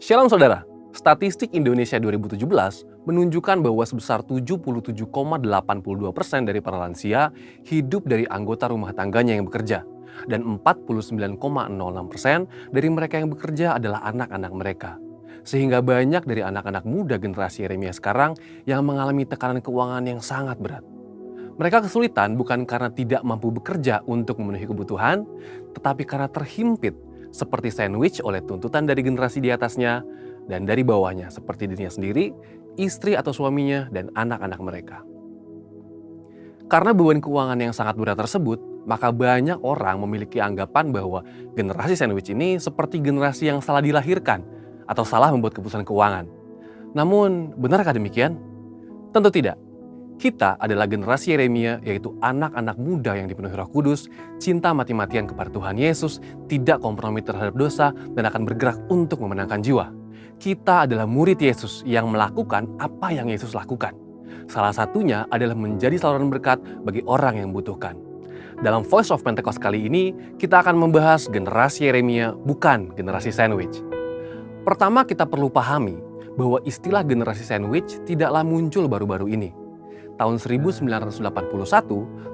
Shalom saudara, statistik Indonesia 2017 menunjukkan bahwa sebesar 77,82% dari para lansia hidup dari anggota rumah tangganya yang bekerja. Dan 49,06% dari mereka yang bekerja adalah anak-anak mereka. Sehingga banyak dari anak-anak muda generasi Yeremia sekarang yang mengalami tekanan keuangan yang sangat berat. Mereka kesulitan bukan karena tidak mampu bekerja untuk memenuhi kebutuhan, tetapi karena terhimpit seperti sandwich oleh tuntutan dari generasi di atasnya dan dari bawahnya seperti dirinya sendiri, istri atau suaminya, dan anak-anak mereka. Karena beban keuangan yang sangat berat tersebut, maka banyak orang memiliki anggapan bahwa generasi sandwich ini seperti generasi yang salah dilahirkan atau salah membuat keputusan keuangan. Namun, benarkah demikian? Tentu tidak. Kita adalah generasi Yeremia, yaitu anak-anak muda yang dipenuhi Roh Kudus, cinta mati-matian kepada Tuhan Yesus, tidak kompromi terhadap dosa, dan akan bergerak untuk memenangkan jiwa. Kita adalah murid Yesus yang melakukan apa yang Yesus lakukan. Salah satunya adalah menjadi saluran berkat bagi orang yang membutuhkan. Dalam Voice of Pentecost kali ini, kita akan membahas generasi Yeremia, bukan generasi sandwich. Pertama, kita perlu pahami bahwa istilah generasi sandwich tidaklah muncul baru-baru ini. Tahun 1981,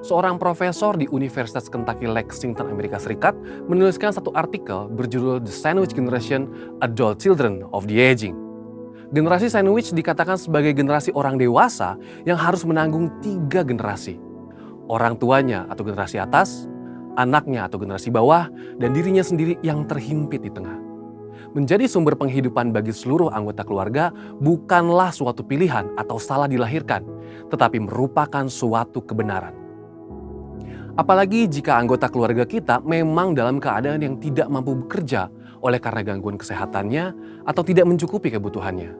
seorang profesor di Universitas Kentucky Lexington, Amerika Serikat, menuliskan satu artikel berjudul The Sandwich Generation, Adult Children of the Aging. Generasi sandwich dikatakan sebagai generasi orang dewasa yang harus menanggung 3 generasi. Orang tuanya atau generasi atas, anaknya atau generasi bawah, dan dirinya sendiri yang terhimpit di tengah. Menjadi sumber penghidupan bagi seluruh anggota keluarga bukanlah suatu pilihan atau salah dilahirkan, tetapi merupakan suatu kebenaran. Apalagi jika anggota keluarga kita memang dalam keadaan yang tidak mampu bekerja oleh karena gangguan kesehatannya atau tidak mencukupi kebutuhannya.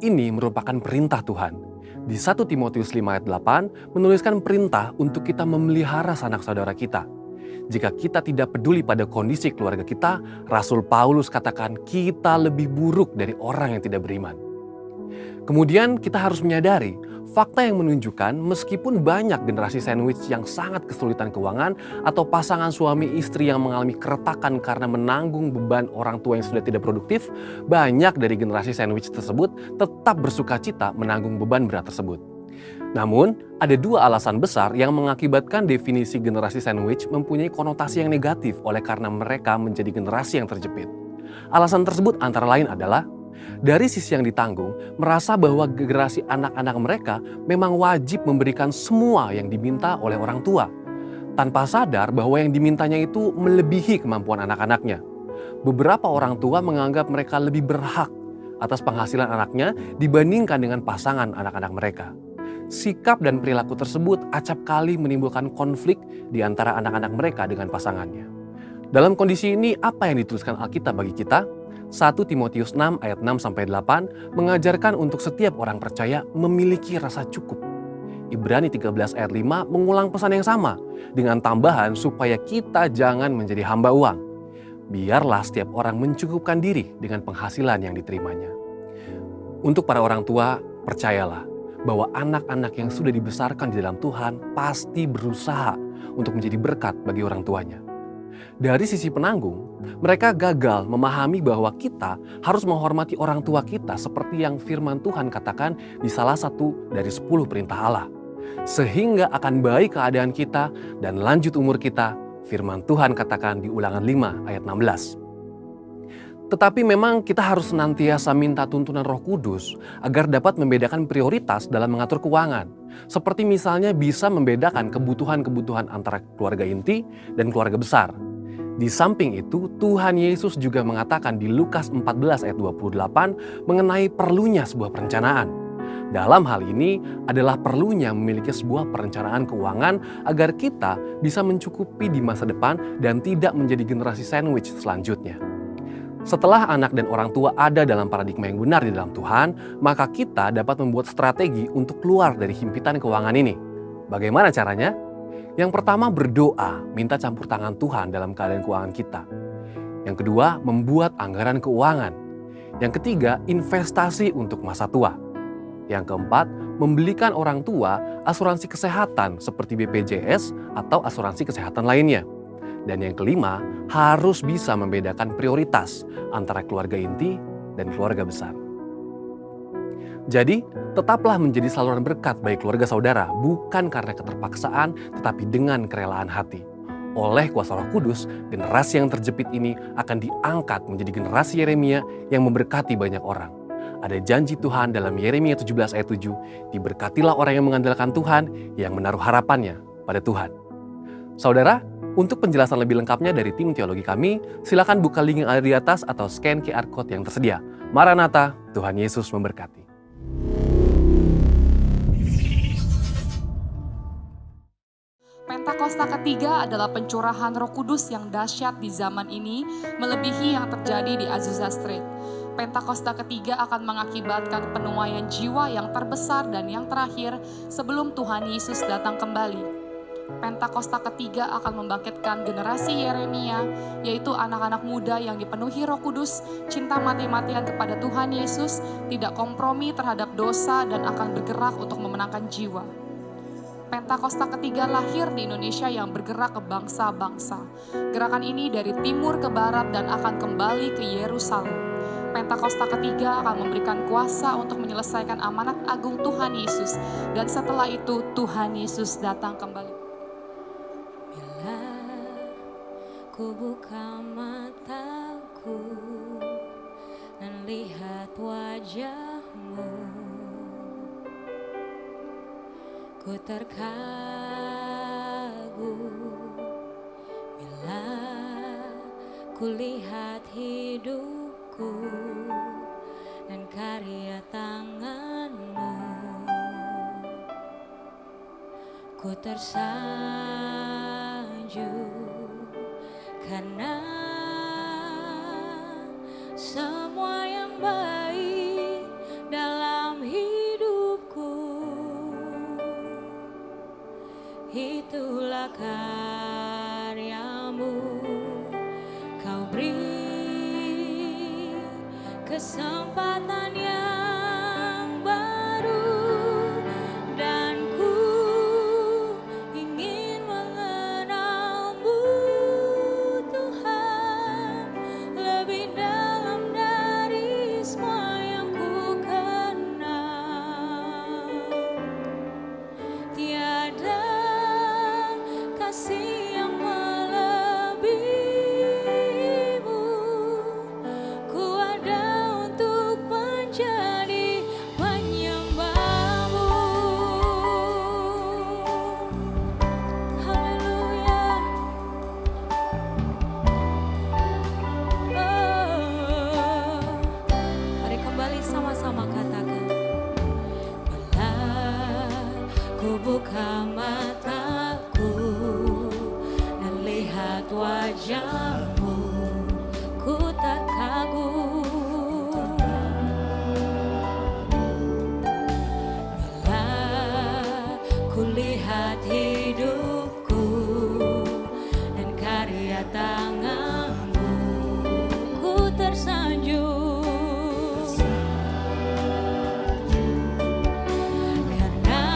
Ini merupakan perintah Tuhan. Di 1 Timotius 5 ayat 8 menuliskan perintah untuk kita memelihara sanak saudara kita. Jika kita tidak peduli pada kondisi keluarga kita, Rasul Paulus katakan kita lebih buruk dari orang yang tidak beriman. Kemudian kita harus menyadari fakta yang menunjukkan meskipun banyak generasi sandwich yang sangat kesulitan keuangan atau pasangan suami istri yang mengalami keretakan karena menanggung beban orang tua yang sudah tidak produktif, banyak dari generasi sandwich tersebut tetap bersukacita menanggung beban berat tersebut. Namun, ada 2 alasan besar yang mengakibatkan definisi generasi sandwich mempunyai konotasi yang negatif oleh karena mereka menjadi generasi yang terjepit. Alasan tersebut antara lain adalah, dari sisi yang ditanggung, merasa bahwa generasi anak-anak mereka memang wajib memberikan semua yang diminta oleh orang tua, tanpa sadar bahwa yang dimintanya itu melebihi kemampuan anak-anaknya. Beberapa orang tua menganggap mereka lebih berhak atas penghasilan anaknya dibandingkan dengan pasangan anak-anak mereka. Sikap dan perilaku tersebut acap kali menimbulkan konflik di antara anak-anak mereka dengan pasangannya. Dalam kondisi ini, apa yang dituliskan Alkitab bagi kita? 1 Timotius 6 ayat 6-8 mengajarkan untuk setiap orang percaya memiliki rasa cukup. Ibrani 13 ayat 5 mengulang pesan yang sama dengan tambahan supaya kita jangan menjadi hamba uang. Biarlah setiap orang mencukupkan diri dengan penghasilan yang diterimanya. Untuk para orang tua, percayalah bahwa anak-anak yang sudah dibesarkan di dalam Tuhan pasti berusaha untuk menjadi berkat bagi orang tuanya. Dari sisi penanggung, mereka gagal memahami bahwa kita harus menghormati orang tua kita seperti yang firman Tuhan katakan di salah satu dari 10 perintah Allah. Sehingga akan baik keadaan kita dan lanjut umur kita, firman Tuhan katakan di Ulangan 5 ayat 16. Tetapi memang kita harus senantiasa minta tuntunan Roh Kudus agar dapat membedakan prioritas dalam mengatur keuangan. Seperti misalnya bisa membedakan kebutuhan-kebutuhan antara keluarga inti dan keluarga besar. Di samping itu, Tuhan Yesus juga mengatakan di Lukas 14 ayat 28 mengenai perlunya sebuah perencanaan. Dalam hal ini adalah perlunya memiliki sebuah perencanaan keuangan agar kita bisa mencukupi di masa depan dan tidak menjadi generasi sandwich selanjutnya. Setelah anak dan orang tua ada dalam paradigma yang benar di dalam Tuhan, maka kita dapat membuat strategi untuk keluar dari himpitan keuangan ini. Bagaimana caranya? Yang pertama, berdoa, minta campur tangan Tuhan dalam keadaan keuangan kita. Yang kedua, membuat anggaran keuangan. Yang ketiga, investasi untuk masa tua. Yang keempat, membelikan orang tua asuransi kesehatan seperti BPJS atau asuransi kesehatan lainnya. Dan yang kelima, harus bisa membedakan prioritas antara keluarga inti dan keluarga besar. Jadi, tetaplah menjadi saluran berkat bagi keluarga saudara, bukan karena keterpaksaan, tetapi dengan kerelaan hati. Oleh kuasa Roh Kudus, generasi yang terjepit ini akan diangkat menjadi generasi Yeremia yang memberkati banyak orang. Ada janji Tuhan dalam Yeremia 17 ayat 7, diberkatilah orang yang mengandalkan Tuhan, yang menaruh harapannya pada Tuhan. Saudara, untuk penjelasan lebih lengkapnya dari tim teologi kami, silakan buka link yang ada di atas atau scan QR Code yang tersedia. Maranatha, Tuhan Yesus memberkati. Pentakosta ketiga adalah pencurahan Roh Kudus yang dahsyat di zaman ini, melebihi yang terjadi di Azusa Street. Pentakosta ketiga akan mengakibatkan penuaian jiwa yang terbesar dan yang terakhir sebelum Tuhan Yesus datang kembali. Pentakosta ketiga akan membangkitkan generasi Yeremia, yaitu anak-anak muda yang dipenuhi Roh Kudus, cinta mati-matian kepada Tuhan Yesus, tidak kompromi terhadap dosa dan akan bergerak untuk memenangkan jiwa. Pentakosta ketiga lahir di Indonesia yang bergerak ke bangsa-bangsa. Gerakan ini dari timur ke barat dan akan kembali ke Yerusalem. Pentakosta ketiga akan memberikan kuasa untuk menyelesaikan amanat agung Tuhan Yesus. Dan setelah itu Tuhan Yesus datang kembali. Bila ku buka mataku dan lihat wajah-Mu, ku terkagum bila ku lihat hidupku dan karya tangan-Mu. Ku tersanjung karena semua yang baik dalam hidupku, itulah karya-Mu. Kau beri kesempatan yang baru, dan ku ingin mengenal-Mu Tuhan lebih dalam dari semua yang ku kenal. Tiada kasih yang melebihi-Mu, ku ada untuk menjadi penyembah-Mu. Haleluya. Mari kembali sama-sama katakan. Bila ku buka mataku dan lihat wajah-Mu, ku terkagum. Bila ku lihat hidupku dan karya tangan-Mu, ku tersanjung karena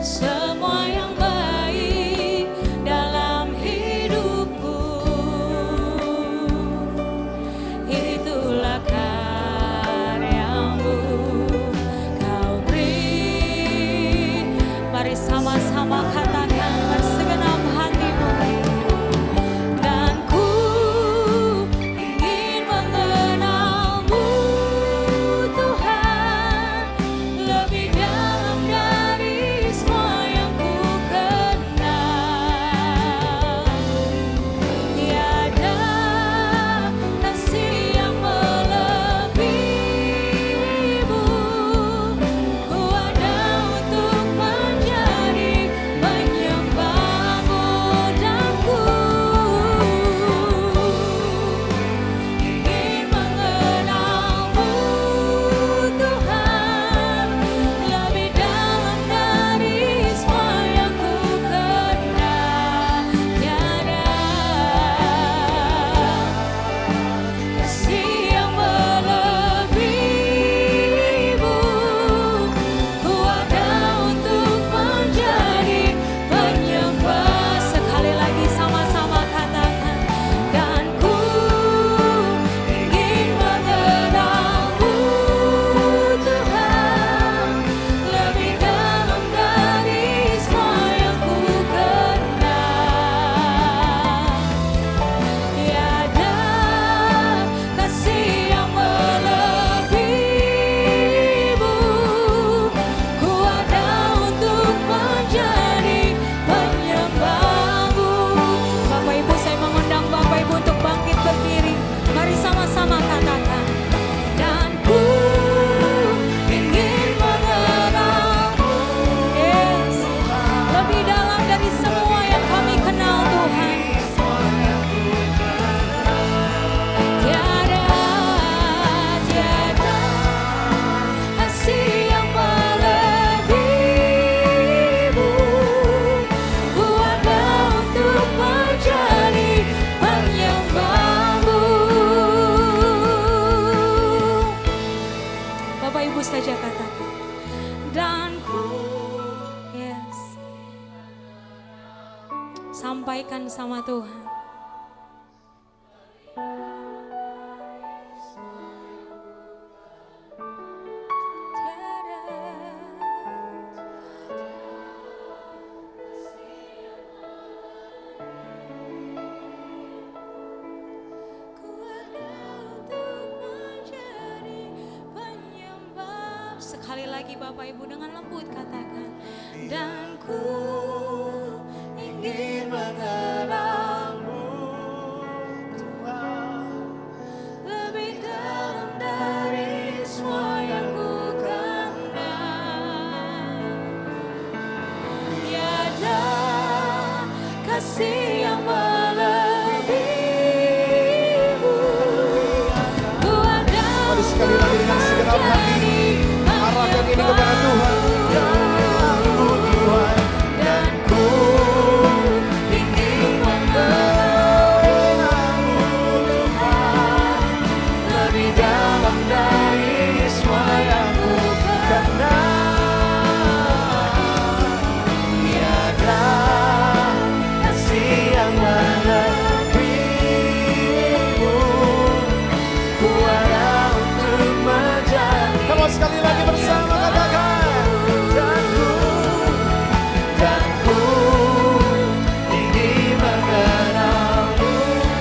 semua yang baik dalam hidup saja katakan. Dan ku, yes. Sampaikan sama Tuhan. Sekali lagi Bapak Ibu dengan lembut katakan. Dan ku ingin mengenalmu Tuhan, lebih dalam dari semua yang ku kenal. Tiada kasih yang melebihimu. Ku ada Mari sekali lagi dengan segenap hati arahkan ini kepada Tuhan. Ku Tuhan, dan ku ingin mengenalmu Tuhan, lebih dalam dari semua yang ku kenal. Tiada kasih yang melebihimu. Ku ada untuk menjadi. Kalau sekali lagi bersama katakan. Dan ku ingin mengenalmu.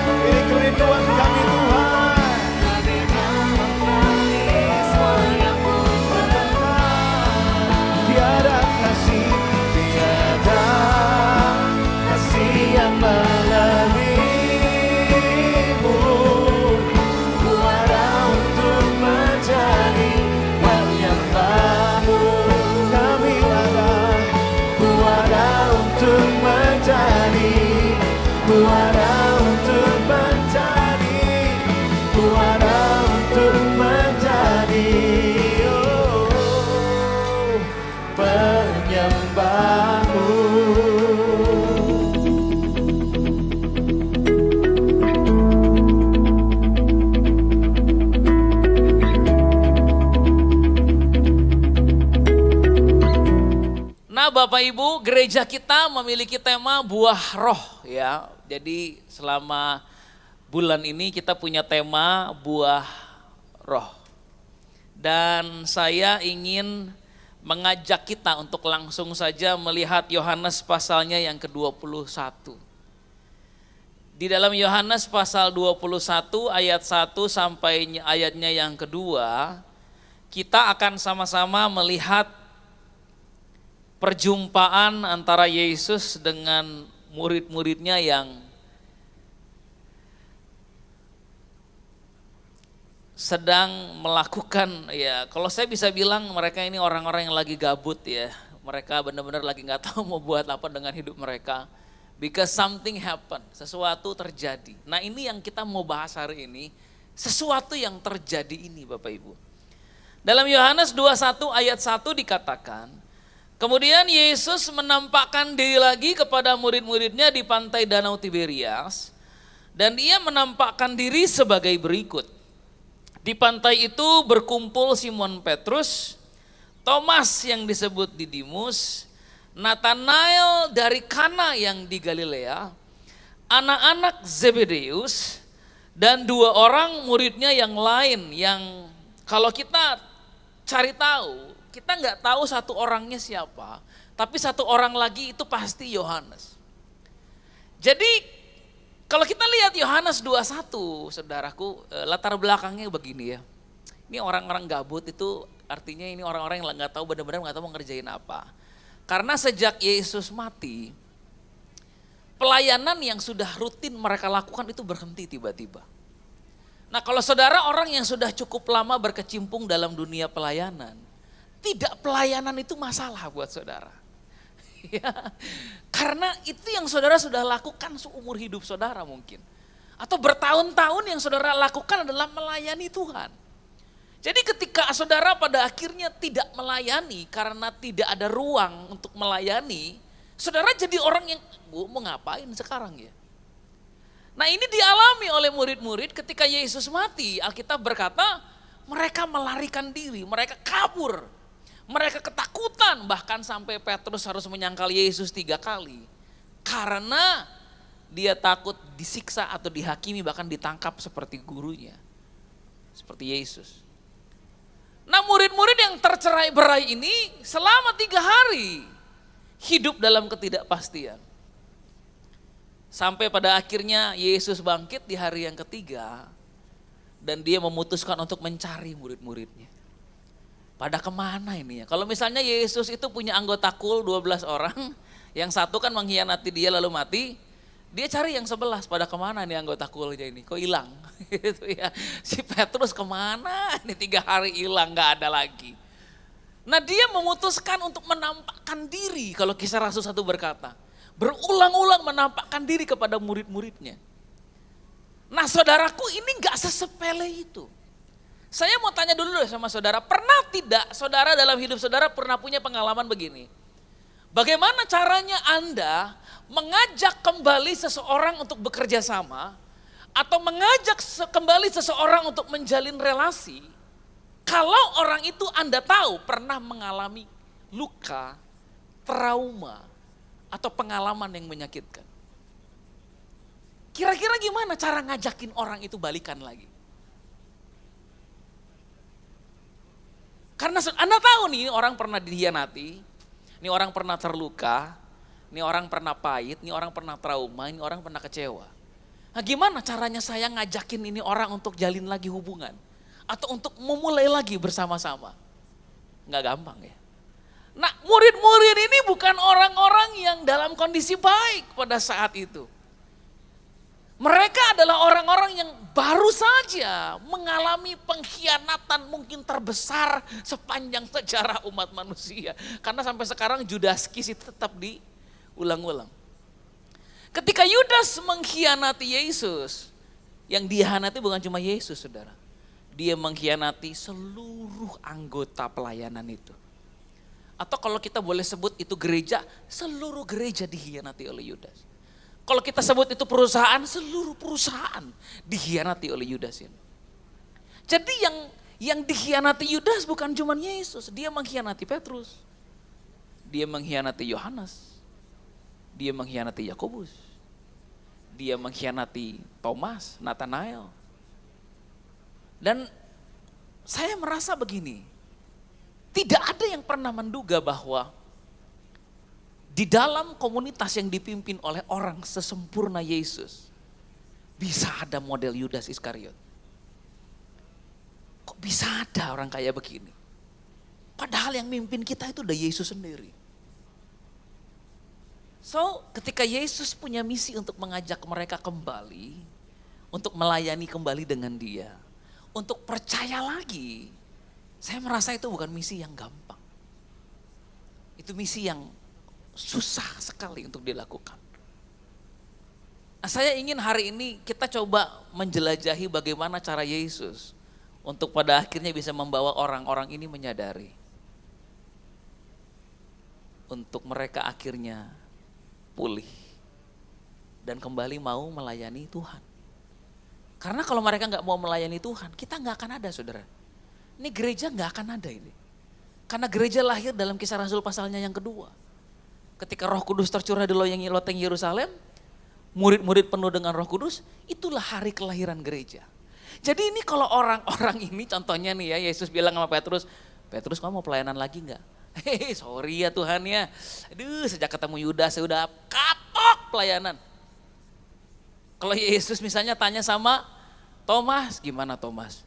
Ini kerinduan kami Tuhan. Lebih dalam dari semua yang ku kenal. Tiada kasih yang melebihimu. Ku ada untuk menjadi penyembahmu. Kami ada, ku ada untuk menjadi, ku ada untuk menjadi, ku ada untuk menjadi penyembahmu. Nah, Bapak Ibu, gereja kita memiliki tema buah roh ya. Jadi selama bulan ini kita punya tema buah roh. Dan saya ingin mengajak kita untuk langsung saja melihat Yohanes pasalnya yang ke-21. Di dalam Yohanes pasal 21 ayat 1 sampai ayatnya yang kedua, kita akan sama-sama melihat perjumpaan antara Yesus dengan murid-muridnya yang sedang melakukan, ya kalau saya bisa bilang mereka ini orang-orang yang lagi gabut ya. Mereka benar-benar lagi gak tahu mau buat apa dengan hidup mereka. Because something happened, sesuatu terjadi. Nah ini yang kita mau bahas hari ini, sesuatu yang terjadi ini Bapak Ibu. Dalam Yohanes 21 ayat 1 dikatakan, kemudian Yesus menampakkan diri lagi kepada murid-muridnya di pantai Danau Tiberias, dan ia menampakkan diri sebagai berikut. Di pantai itu berkumpul Simon Petrus, Thomas yang disebut Didimus, Nathanael dari Kana yang di Galilea, anak-anak Zebedeus, dan dua orang muridnya yang lain yang kalau kita cari tahu, kita nggak tahu satu orangnya siapa, tapi satu orang lagi itu pasti Yohanes. Jadi kalau kita lihat Yohanes 21, saudaraku, latar belakangnya begini ya. Ini orang-orang gabut itu artinya ini orang-orang yang nggak tahu benar-benar nggak tahu mau ngerjain apa. Karena sejak Yesus mati, pelayanan yang sudah rutin mereka lakukan itu berhenti tiba-tiba. Nah kalau saudara orang yang sudah cukup lama berkecimpung dalam dunia pelayanan, tidak pelayanan itu masalah buat saudara. Ya, karena itu yang saudara sudah lakukan seumur hidup saudara mungkin. Atau bertahun-tahun yang saudara lakukan adalah melayani Tuhan. Jadi ketika saudara pada akhirnya tidak melayani karena tidak ada ruang untuk melayani, saudara jadi orang yang, mau ngapain sekarang ya? Nah ini dialami oleh murid-murid ketika Yesus mati, Alkitab berkata Mereka melarikan diri, mereka kabur. Mereka ketakutan, bahkan sampai Petrus harus menyangkal Yesus 3 kali. Karena dia takut disiksa atau dihakimi, bahkan ditangkap seperti gurunya. Seperti Yesus. Nah, murid-murid yang tercerai-berai ini selama 3 hari hidup dalam ketidakpastian. Sampai pada akhirnya Yesus bangkit di hari yang ketiga dan dia memutuskan untuk mencari murid-muridnya. Pada kemana ini ya? Kalau misalnya Yesus itu punya anggota kul 12 orang, yang satu kan mengkhianati dia lalu mati, dia cari yang 11, pada kemana nih anggota kulnya ini? Kok hilang? Gitu ya. Si Petrus kemana? Ini 3 hari hilang, gak ada lagi. Nah, dia memutuskan untuk menampakkan diri, kalau Kisah Rasul 1 berkata. Berulang-ulang menampakkan diri kepada murid-muridnya. Nah, saudaraku, ini gak sesepele itu. Saya mau tanya dulu sama saudara, pernah tidak saudara dalam hidup saudara pernah punya pengalaman begini? Bagaimana caranya Anda mengajak kembali seseorang untuk bekerja sama atau mengajak kembali seseorang untuk menjalin relasi kalau orang itu Anda tahu pernah mengalami luka, trauma, atau pengalaman yang menyakitkan. Kira-kira gimana cara ngajakin orang itu balikan lagi? Karena Anda tahu nih orang pernah dikhianati, ini orang pernah terluka, ini orang pernah pahit, ini orang pernah trauma, ini orang pernah kecewa. Nah, gimana caranya saya ngajakin ini orang untuk jalin lagi hubungan? Atau untuk memulai lagi bersama-sama? Nggak gampang ya. Nah, murid-murid ini bukan orang-orang yang dalam kondisi baik pada saat itu. Mereka adalah orang-orang yang baru saja mengalami pengkhianatan mungkin terbesar sepanjang sejarah umat manusia. Karena sampai sekarang Judas Kis itu tetap diulang-ulang. Ketika Yudas mengkhianati Yesus, yang dikhianati bukan cuma Yesus, saudara. Dia mengkhianati seluruh anggota pelayanan itu. Atau kalau kita boleh sebut itu gereja, seluruh gereja dikhianati oleh Yudas. Kalau kita sebut itu perusahaan, seluruh perusahaan dikhianati oleh Yudas ini. Jadi yang dikhianati Yudas bukan cuma Yesus, dia mengkhianati Petrus. Dia mengkhianati Yohanes. Dia mengkhianati Yakobus. Dia mengkhianati Thomas, Nathanael. Dan saya merasa begini, tidak ada yang pernah menduga bahwa di dalam komunitas yang dipimpin oleh orang sesempurna Yesus, bisa ada model Yudas Iskariot. Kok bisa ada orang kayak begini? Padahal yang mimpin kita itu udah Yesus sendiri. So, ketika Yesus punya misi untuk mengajak mereka kembali, untuk melayani kembali dengan dia, untuk percaya lagi, saya merasa itu bukan misi yang gampang. Itu misi yang susah sekali untuk dilakukan. Nah, saya ingin hari ini kita coba menjelajahi bagaimana cara Yesus untuk pada akhirnya bisa membawa orang-orang ini menyadari. Untuk mereka akhirnya pulih dan kembali mau melayani Tuhan. Karena kalau mereka nggak mau melayani Tuhan, kita nggak akan ada, saudara. Ini gereja nggak akan ada ini. Karena gereja lahir dalam Kisah Rasul pasalnya yang kedua. Ketika Roh Kudus tercurah di loteng Yerusalem, murid-murid penuh dengan Roh Kudus, itulah hari kelahiran gereja. Jadi ini kalau orang-orang ini contohnya nih ya, Yesus bilang sama Petrus, Petrus kamu mau pelayanan lagi enggak? Hei sorry ya Tuhan ya, aduh sejak ketemu Yudas saya udah kapok pelayanan. Kalau Yesus misalnya tanya sama Thomas, gimana Thomas?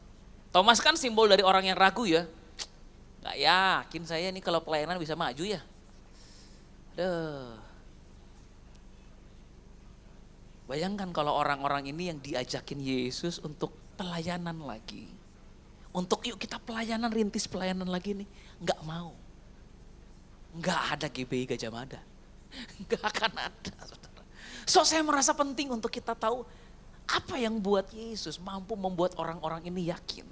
Thomas kan simbol dari orang yang ragu ya. Gak yakin saya nih kalau pelayanan bisa maju ya. Bayangkan kalau orang-orang ini yang diajakin Yesus untuk pelayanan lagi. Untuk yuk kita pelayanan, rintis pelayanan lagi nih. Enggak mau. Enggak ada GBI Gajah Mada. Enggak akan ada, saudara. So saya merasa penting untuk kita tahu apa yang buat Yesus mampu membuat orang-orang ini yakin.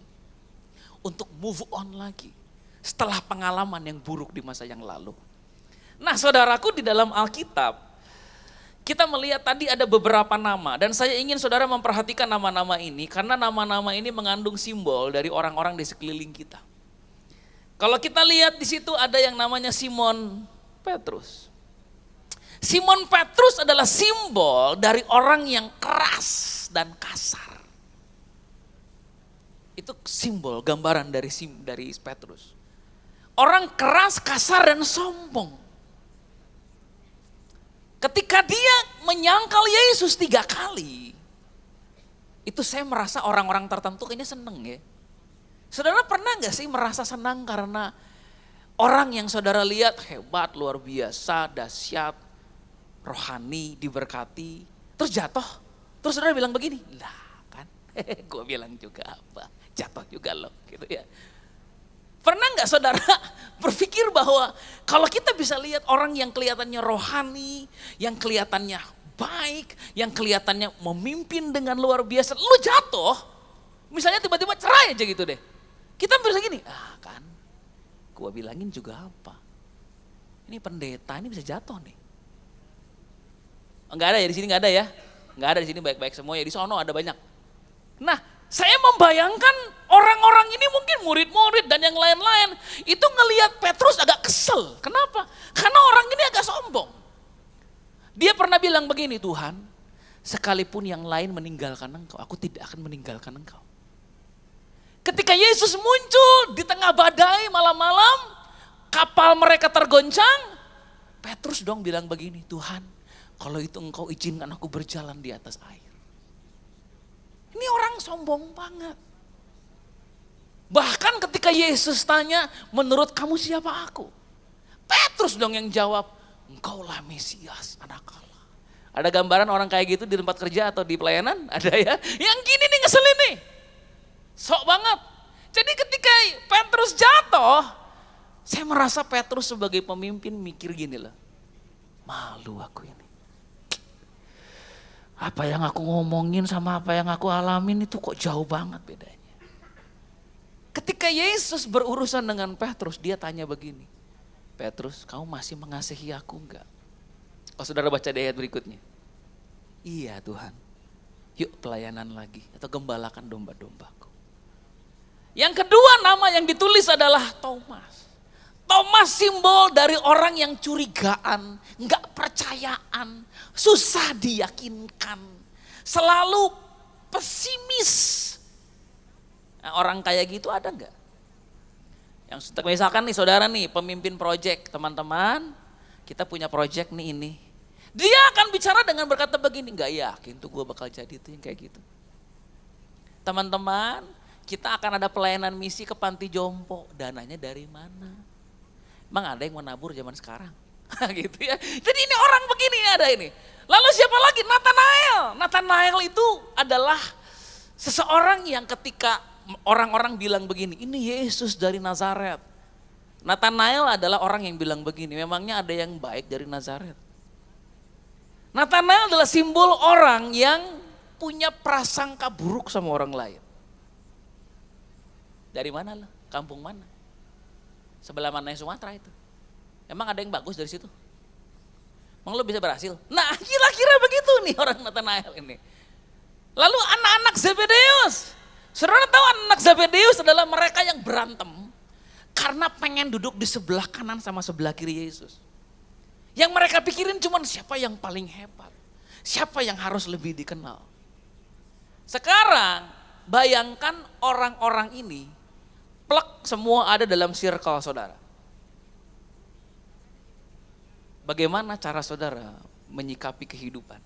Untuk move on lagi. Setelah pengalaman yang buruk di masa yang lalu. Nah saudaraku, di dalam Alkitab, kita melihat tadi ada beberapa nama dan saya ingin saudara memperhatikan nama-nama ini karena nama-nama ini mengandung simbol dari orang-orang di sekeliling kita. Kalau kita lihat di situ ada yang namanya Simon Petrus. Simon Petrus adalah simbol dari orang yang keras dan kasar. Itu simbol gambaran dari Petrus. Orang keras, kasar dan sombong. Ketika dia menyangkal Yesus 3 kali, itu saya merasa orang-orang tertentu kayaknya seneng ya. Saudara pernah gak sih merasa senang karena orang yang saudara lihat hebat, luar biasa, dahsyat, rohani, diberkati, terus jatuh. Terus saudara bilang begini, lah kan gue bilang juga apa, jatuh juga loh gitu ya. Pernah nggak saudara berpikir bahwa kalau kita bisa lihat orang yang kelihatannya rohani, yang kelihatannya baik, yang kelihatannya memimpin dengan luar biasa, lu jatuh, misalnya tiba-tiba cerai aja gitu deh. Kita bisa gini, kan gua bilangin juga apa, ini pendeta ini bisa jatuh nih. Enggak ada ya di sini, enggak ada ya, enggak ada di sini, baik-baik semua ya, di sono ada banyak. Nah, saya membayangkan orang-orang ini mungkin murid-murid dan yang lain-lain itu ngelihat Petrus agak kesel. Kenapa? Karena orang ini agak sombong. Dia pernah bilang begini, Tuhan, sekalipun yang lain meninggalkan engkau, aku tidak akan meninggalkan engkau. Ketika Yesus muncul di tengah badai malam-malam, kapal mereka tergoncang, Petrus dong bilang begini, Tuhan, kalau itu engkau izinkan aku berjalan di atas air. Ini orang sombong banget. Bahkan ketika Yesus tanya, menurut kamu siapa aku? Petrus dong yang jawab, engkaulah Mesias, anak Allah. Ada gambaran orang kayak gitu di tempat kerja atau di pelayanan? Ada ya? Yang gini nih ngeselin nih. Sok banget. Jadi ketika Petrus jatuh, saya merasa Petrus sebagai pemimpin mikir gini loh. Malu aku ini. Apa yang aku ngomongin sama apa yang aku alamin itu kok jauh banget bedanya. Ketika Yesus berurusan dengan Petrus, dia tanya begini, Petrus, kamu masih mengasihi aku enggak? Oh, saudara baca di ayat berikutnya. Iya Tuhan, yuk pelayanan lagi atau gembalakan domba-dombaku. Yang kedua nama yang ditulis adalah Thomas. Thomas simbol dari orang yang curigaan, enggak percayaan, susah diyakinkan, selalu pesimis. Nah, orang kayak gitu ada enggak? Yang misalkan nih saudara nih pemimpin proyek, teman-teman, kita punya proyek nih ini. Dia akan bicara dengan berkata begini, enggak yakin tuh gue bakal jadi tuh yang kayak gitu. Teman-teman, kita akan ada pelayanan misi ke panti jompo, dananya dari mana? Emang ada yang mau nabur zaman sekarang? Gitu ya. Jadi ini orang begini ada ini. Lalu siapa lagi? Nathanael. Nathanael itu adalah seseorang yang ketika orang-orang bilang begini, ini Yesus dari Nazaret. Nathanael adalah orang yang bilang begini, memangnya ada yang baik dari Nazaret? Nathanael adalah simbol orang yang punya prasangka buruk sama orang lain. Dari mana lah? Kampung mana? Sebelah mana Sumatera itu? Emang ada yang bagus dari situ? Emang lo bisa berhasil? Nah kira-kira begitu nih orang Nathanael ini. Lalu anak-anak Zebedeus. Saudara tahu anak Zebedeus adalah mereka yang berantem. Karena pengen duduk di sebelah kanan sama sebelah kiri Yesus. Yang mereka pikirin cuma siapa yang paling hebat. Siapa yang harus lebih dikenal. Sekarang bayangkan orang-orang ini plek semua ada dalam circle saudara. Bagaimana cara saudara menyikapi kehidupan?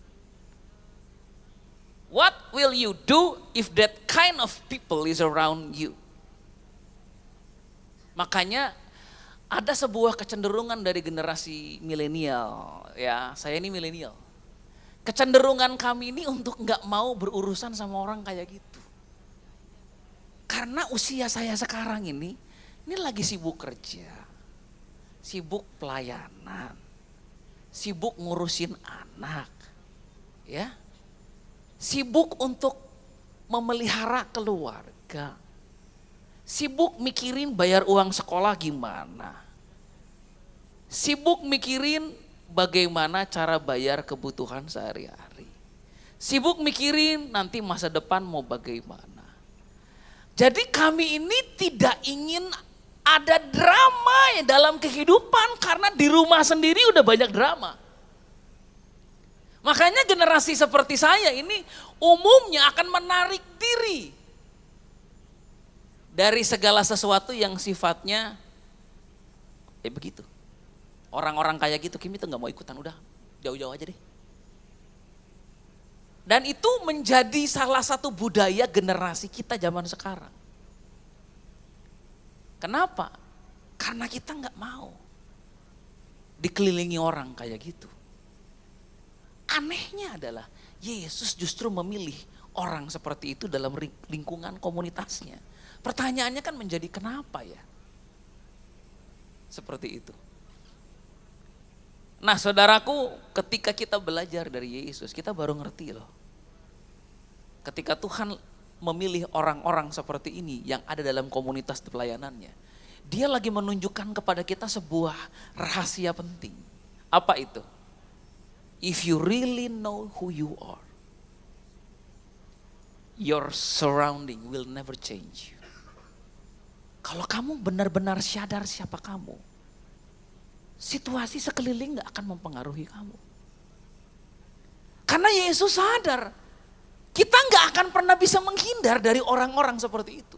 What will you do if that kind of people is around you? Makanya ada sebuah kecenderungan dari generasi milenial, ya saya ini milenial. Kecenderungan kami ini untuk nggak mau berurusan sama orang kayak gitu. Karena usia saya sekarang ini lagi sibuk kerja, sibuk pelayanan, sibuk ngurusin anak, ya, sibuk untuk memelihara keluarga, sibuk mikirin bayar uang sekolah gimana, sibuk mikirin bagaimana cara bayar kebutuhan sehari-hari. Sibuk mikirin nanti masa depan mau bagaimana. Jadi kami ini tidak ingin ada drama ya dalam kehidupan karena di rumah sendiri udah banyak drama. Makanya generasi seperti saya ini umumnya akan menarik diri dari segala sesuatu yang sifatnya begitu. Orang-orang kayak gitu, Kimi tuh gak mau ikutan, udah jauh-jauh aja deh. Dan itu menjadi salah satu budaya generasi kita zaman sekarang. Kenapa? Karena kita gak mau dikelilingi orang kayak gitu. Anehnya adalah Yesus justru memilih orang seperti itu dalam lingkungan komunitasnya. Pertanyaannya kan menjadi kenapa ya? Seperti itu. Nah saudaraku, ketika kita belajar dari Yesus, kita baru ngerti loh. Ketika Tuhan memilih orang-orang seperti ini yang ada dalam komunitas pelayanannya, dia lagi menunjukkan kepada kita sebuah rahasia penting. Apa itu? If you really know who you are, your surrounding will never change you. Kalau kamu benar-benar sadar siapa kamu, situasi sekeliling gak akan mempengaruhi kamu. Karena Yesus sadar, kita gak akan pernah bisa menghindar dari orang-orang seperti itu.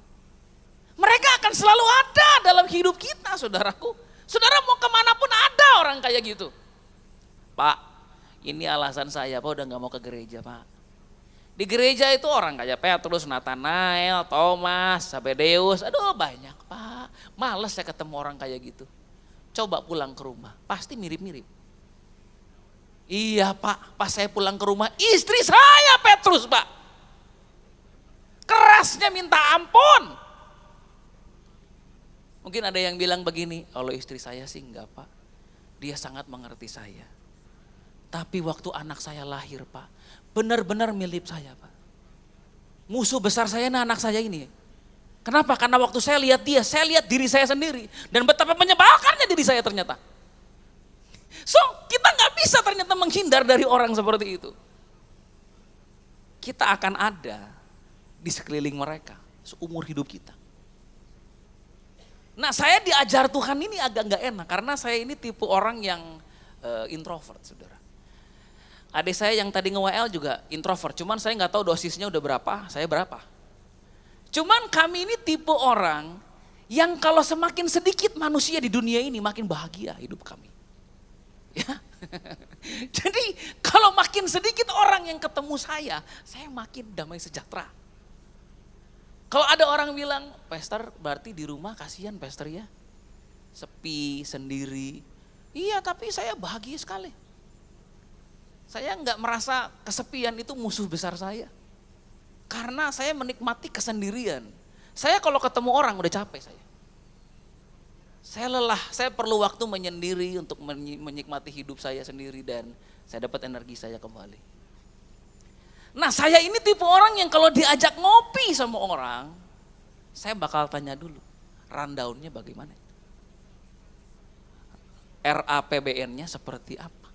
Mereka akan selalu ada dalam hidup kita, saudaraku. Saudara mau kemanapun ada orang kayak gitu. Pak, ini alasan saya, Pak udah gak mau ke gereja, Pak. Di gereja itu orang kayak Petrus, Nathanael, Thomas, Sabedeus, aduh banyak Pak. Males saya ketemu orang kayak gitu. Coba pulang ke rumah, pasti mirip-mirip. Iya Pak, pas saya pulang ke rumah, istri saya Petrus Pak. Kerasnya minta ampun. Mungkin ada yang bilang begini, kalau istri saya sih enggak Pak. Dia sangat mengerti saya. Tapi waktu anak saya lahir Pak, benar-benar mirip saya Pak. Musuh besar saya anak saya ini. Kenapa? Karena waktu saya lihat dia, saya lihat diri saya sendiri. Dan betapa menyebalkannya diri saya ternyata. So kita gak bisa ternyata menghindar dari orang seperti itu. Kita akan ada di sekeliling mereka seumur hidup kita. Nah saya diajar Tuhan ini agak gak enak karena saya ini tipe orang yang introvert saudara. Adik saya yang tadi nge-WL juga introvert, cuman saya gak tahu dosisnya udah berapa, saya berapa. Cuman kami ini tipe orang yang kalau semakin sedikit manusia di dunia ini makin bahagia hidup kami. Ya. Jadi kalau makin sedikit orang yang ketemu saya makin damai sejahtera. Kalau ada orang bilang, Pastor berarti di rumah kasihan Pastor ya. Sepi, sendiri. Iya tapi saya bahagia sekali. Saya enggak merasa kesepian itu musuh besar saya. Karena saya menikmati kesendirian. Saya kalau ketemu orang udah capek saya. Saya lelah, saya perlu waktu menyendiri untuk menikmati hidup saya sendiri dan saya dapat energi saya kembali. Nah saya ini tipe orang yang kalau diajak ngopi sama orang, saya bakal tanya dulu, rundown-nya bagaimana? RAPBN-nya seperti apa?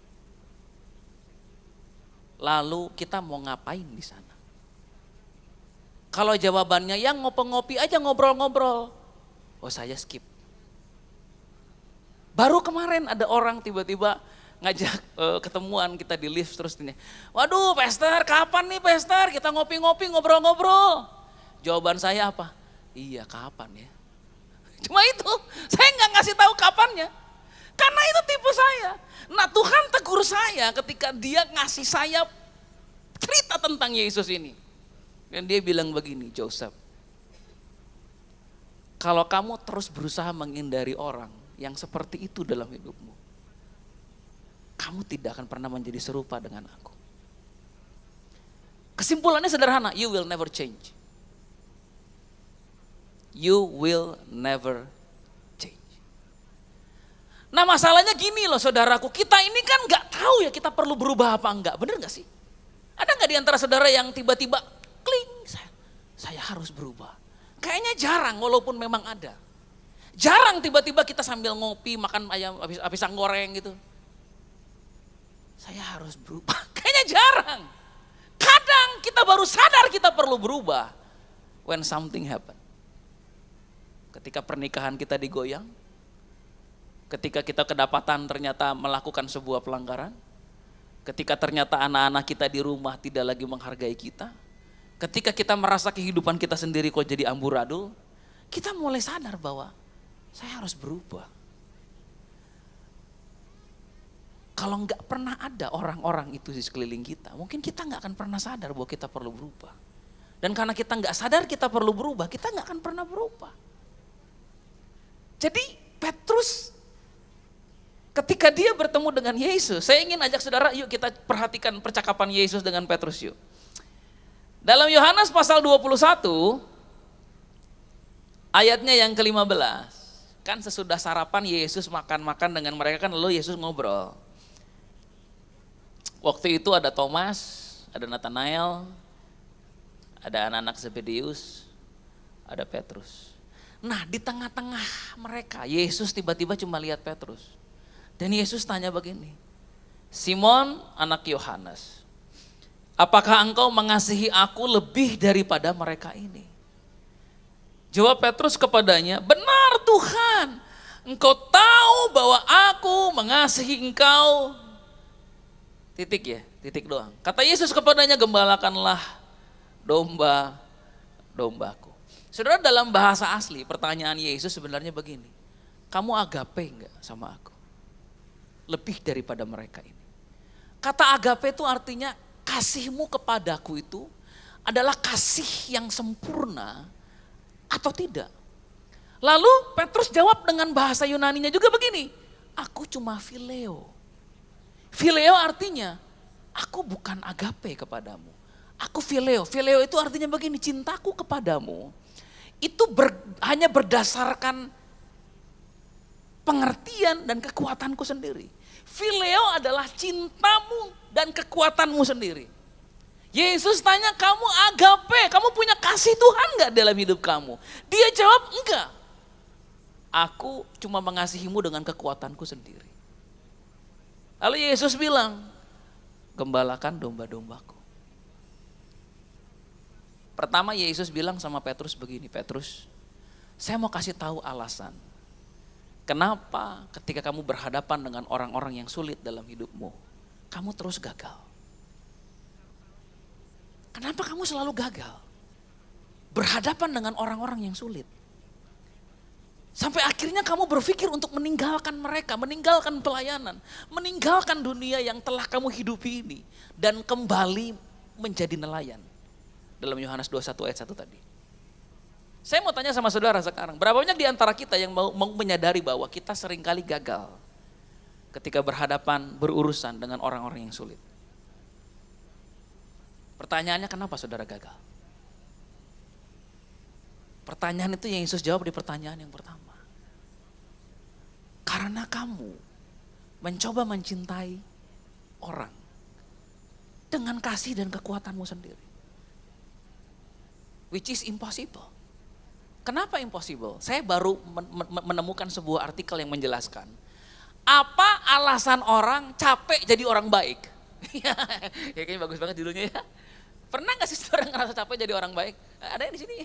Lalu kita mau ngapain di sana? Kalau jawabannya yang ngopi-ngopi aja ngobrol-ngobrol, oh saya skip. Baru kemarin ada orang tiba-tiba ngajak ketemuan kita di lift terus ini. Waduh Pastor kapan nih Pastor kita ngopi-ngopi ngobrol-ngobrol. Jawaban saya apa? Iya kapan ya. Cuma itu saya nggak ngasih tahu kapannya. Karena itu tipe saya. Nah Tuhan tegur saya ketika dia ngasih saya cerita tentang Yesus ini. Dan dia bilang begini, Joseph. Kalau kamu terus berusaha menghindari orang yang seperti itu dalam hidupmu, kamu tidak akan pernah menjadi serupa dengan aku. Kesimpulannya sederhana, you will never change. You will never change. Nah masalahnya gini loh saudaraku, kita ini kan gak tahu ya kita perlu berubah apa enggak, bener gak sih? Ada gak di antara saudara yang tiba-tiba, kling, saya harus berubah. Kayaknya jarang walaupun memang ada. Jarang tiba-tiba kita sambil ngopi makan ayam pisang goreng gitu. saya harus berubah. Kayaknya jarang. Kadang kita baru sadar kita perlu berubah when something happen. Ketika pernikahan kita digoyang, ketika kita kedapatan ternyata melakukan sebuah pelanggaran, ketika ternyata anak-anak kita di rumah tidak lagi menghargai kita, ketika kita merasa kehidupan kita sendiri kok jadi amburadul, kita mulai sadar bahwa saya harus berubah. Kalau nggak pernah ada orang-orang itu di sekeliling kita, mungkin kita nggak akan pernah sadar bahwa kita perlu berubah. Dan karena kita nggak sadar kita perlu berubah, kita nggak akan pernah berubah. Jadi Petrus ketika dia bertemu dengan Yesus, saya ingin ajak saudara, yuk kita perhatikan percakapan Yesus dengan Petrus yuk. Dalam Yohanes pasal 21, ayatnya yang ke-15, kan sesudah sarapan Yesus makan-makan dengan mereka kan, lalu Yesus ngobrol. Waktu itu ada Thomas, ada Nathanael, ada anak-anak Zebedeus, ada Petrus. Nah di tengah-tengah mereka, Yesus tiba-tiba cuma lihat Petrus. Dan Yesus tanya begini, Simon anak Yohanes, apakah engkau mengasihi aku lebih daripada mereka ini? Jawab Petrus kepadanya, benar Tuhan, engkau tahu bahwa aku mengasihi engkau. Titik ya, titik doang. Kata Yesus kepadanya, gembalakanlah domba-dombaku. Saudara, dalam bahasa asli pertanyaan Yesus sebenarnya begini, kamu agape enggak sama aku? Lebih daripada mereka ini. Kata agape itu artinya kasihmu kepadaku itu adalah kasih yang sempurna atau tidak. Lalu Petrus jawab dengan bahasa Yunaninya juga begini, aku cuma phileo. Phileo artinya, aku bukan agape kepadamu. Aku phileo. Phileo itu artinya begini, cintaku kepadamu itu hanya berdasarkan pengertian dan kekuatanku sendiri. Phileo adalah cintamu dan kekuatanmu sendiri. Yesus tanya, kamu agape, kamu punya kasih Tuhan enggak dalam hidup kamu? Dia jawab, enggak. Aku cuma mengasihimu dengan kekuatanku sendiri. Lalu Yesus bilang, gembalakan domba-dombaku. Pertama Yesus bilang sama Petrus begini, Petrus, saya mau kasih tahu alasan. Kenapa ketika kamu berhadapan dengan orang-orang yang sulit dalam hidupmu, kamu terus gagal? Kenapa kamu selalu gagal? Berhadapan dengan orang-orang yang sulit. Sampai akhirnya kamu berpikir untuk meninggalkan mereka, meninggalkan pelayanan, meninggalkan dunia yang telah kamu hidupi ini, dan kembali menjadi nelayan. Dalam Yohanes 21 ayat 1 tadi. Saya mau tanya sama saudara sekarang, berapa banyak di antara kita yang mau menyadari bahwa kita seringkali gagal ketika berhadapan, berurusan dengan orang-orang yang sulit? Pertanyaannya, kenapa saudara gagal? Pertanyaan itu yang Yesus jawab di pertanyaan yang pertama. Karena kamu mencoba mencintai orang dengan kasih dan kekuatanmu sendiri. Which is impossible. Kenapa impossible? Saya baru menemukan sebuah artikel yang menjelaskan. Apa alasan orang capek jadi orang baik? Ya kayaknya bagus banget judulnya ya. Pernah gak sih saudara ngerasa capek jadi orang baik? Ada yang di sini.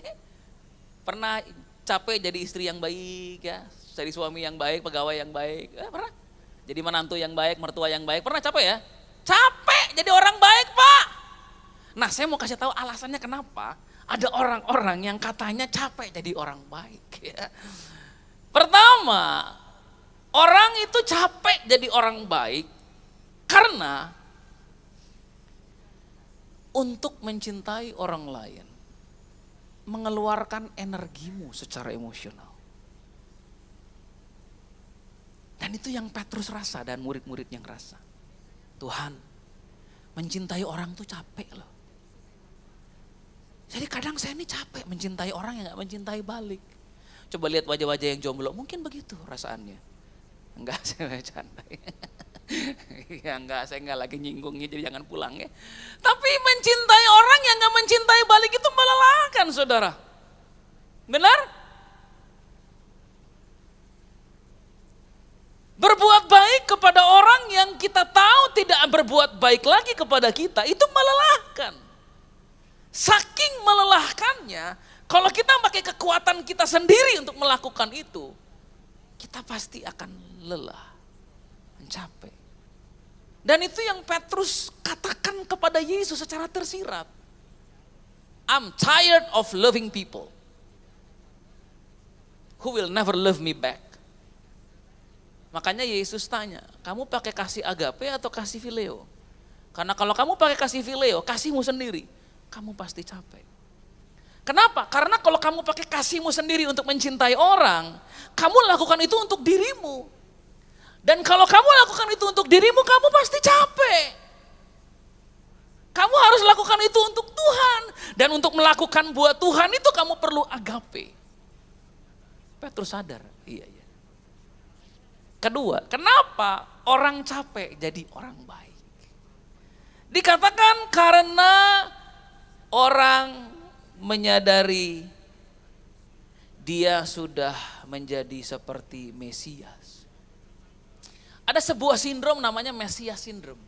Pernah capek jadi istri yang baik ya, jadi suami yang baik, pegawai yang baik. Pernah? Jadi menantu yang baik, mertua yang baik. Pernah capek ya? Capek jadi orang baik, Pak. Nah, saya mau kasih tahu alasannya kenapa ada orang-orang yang katanya capek jadi orang baik ya. Pertama, orang itu capek jadi orang baik karena untuk mencintai orang lain mengeluarkan energimu secara emosional. Dan itu yang Petrus rasa dan murid-murid yang rasa. Tuhan, mencintai orang tuh capek loh. Jadi kadang saya ini capek mencintai orang yang gak mencintai balik. Coba lihat wajah-wajah yang jomblo, mungkin begitu rasaannya. Enggak, saya bercanda. Ya enggak, saya enggak lagi nyinggungnya, jadi jangan pulang ya. Tapi mencintai orang yang gak mencintai balik itu melelahkan, saudara. Benar? Berbuat baik kepada orang yang kita tahu tidak berbuat berbuat baik lagi kepada kita, itu melelahkan. Saking melelahkannya, kalau kita pakai kekuatan kita sendiri untuk melakukan itu, kita pasti akan lelah, capek. Dan itu yang Petrus katakan kepada Yesus secara tersirat. I'm tired of loving people who will never love me back. Makanya Yesus tanya, kamu pakai kasih agape atau kasih phileo? Karena kalau kamu pakai kasih phileo, kasihmu sendiri, kamu pasti capek. Kenapa? Karena kalau kamu pakai kasihmu sendiri untuk mencintai orang, kamu lakukan itu untuk dirimu. Dan kalau kamu lakukan itu untuk dirimu, kamu pasti capek. Kamu harus lakukan itu untuk Tuhan. Dan untuk melakukan buat Tuhan itu kamu perlu agape. Petrus sadar, iya. Kedua, kenapa orang capek jadi orang baik? Dikatakan karena orang menyadari dia sudah menjadi seperti Mesias. Ada sebuah sindrom namanya Mesias Syndrome.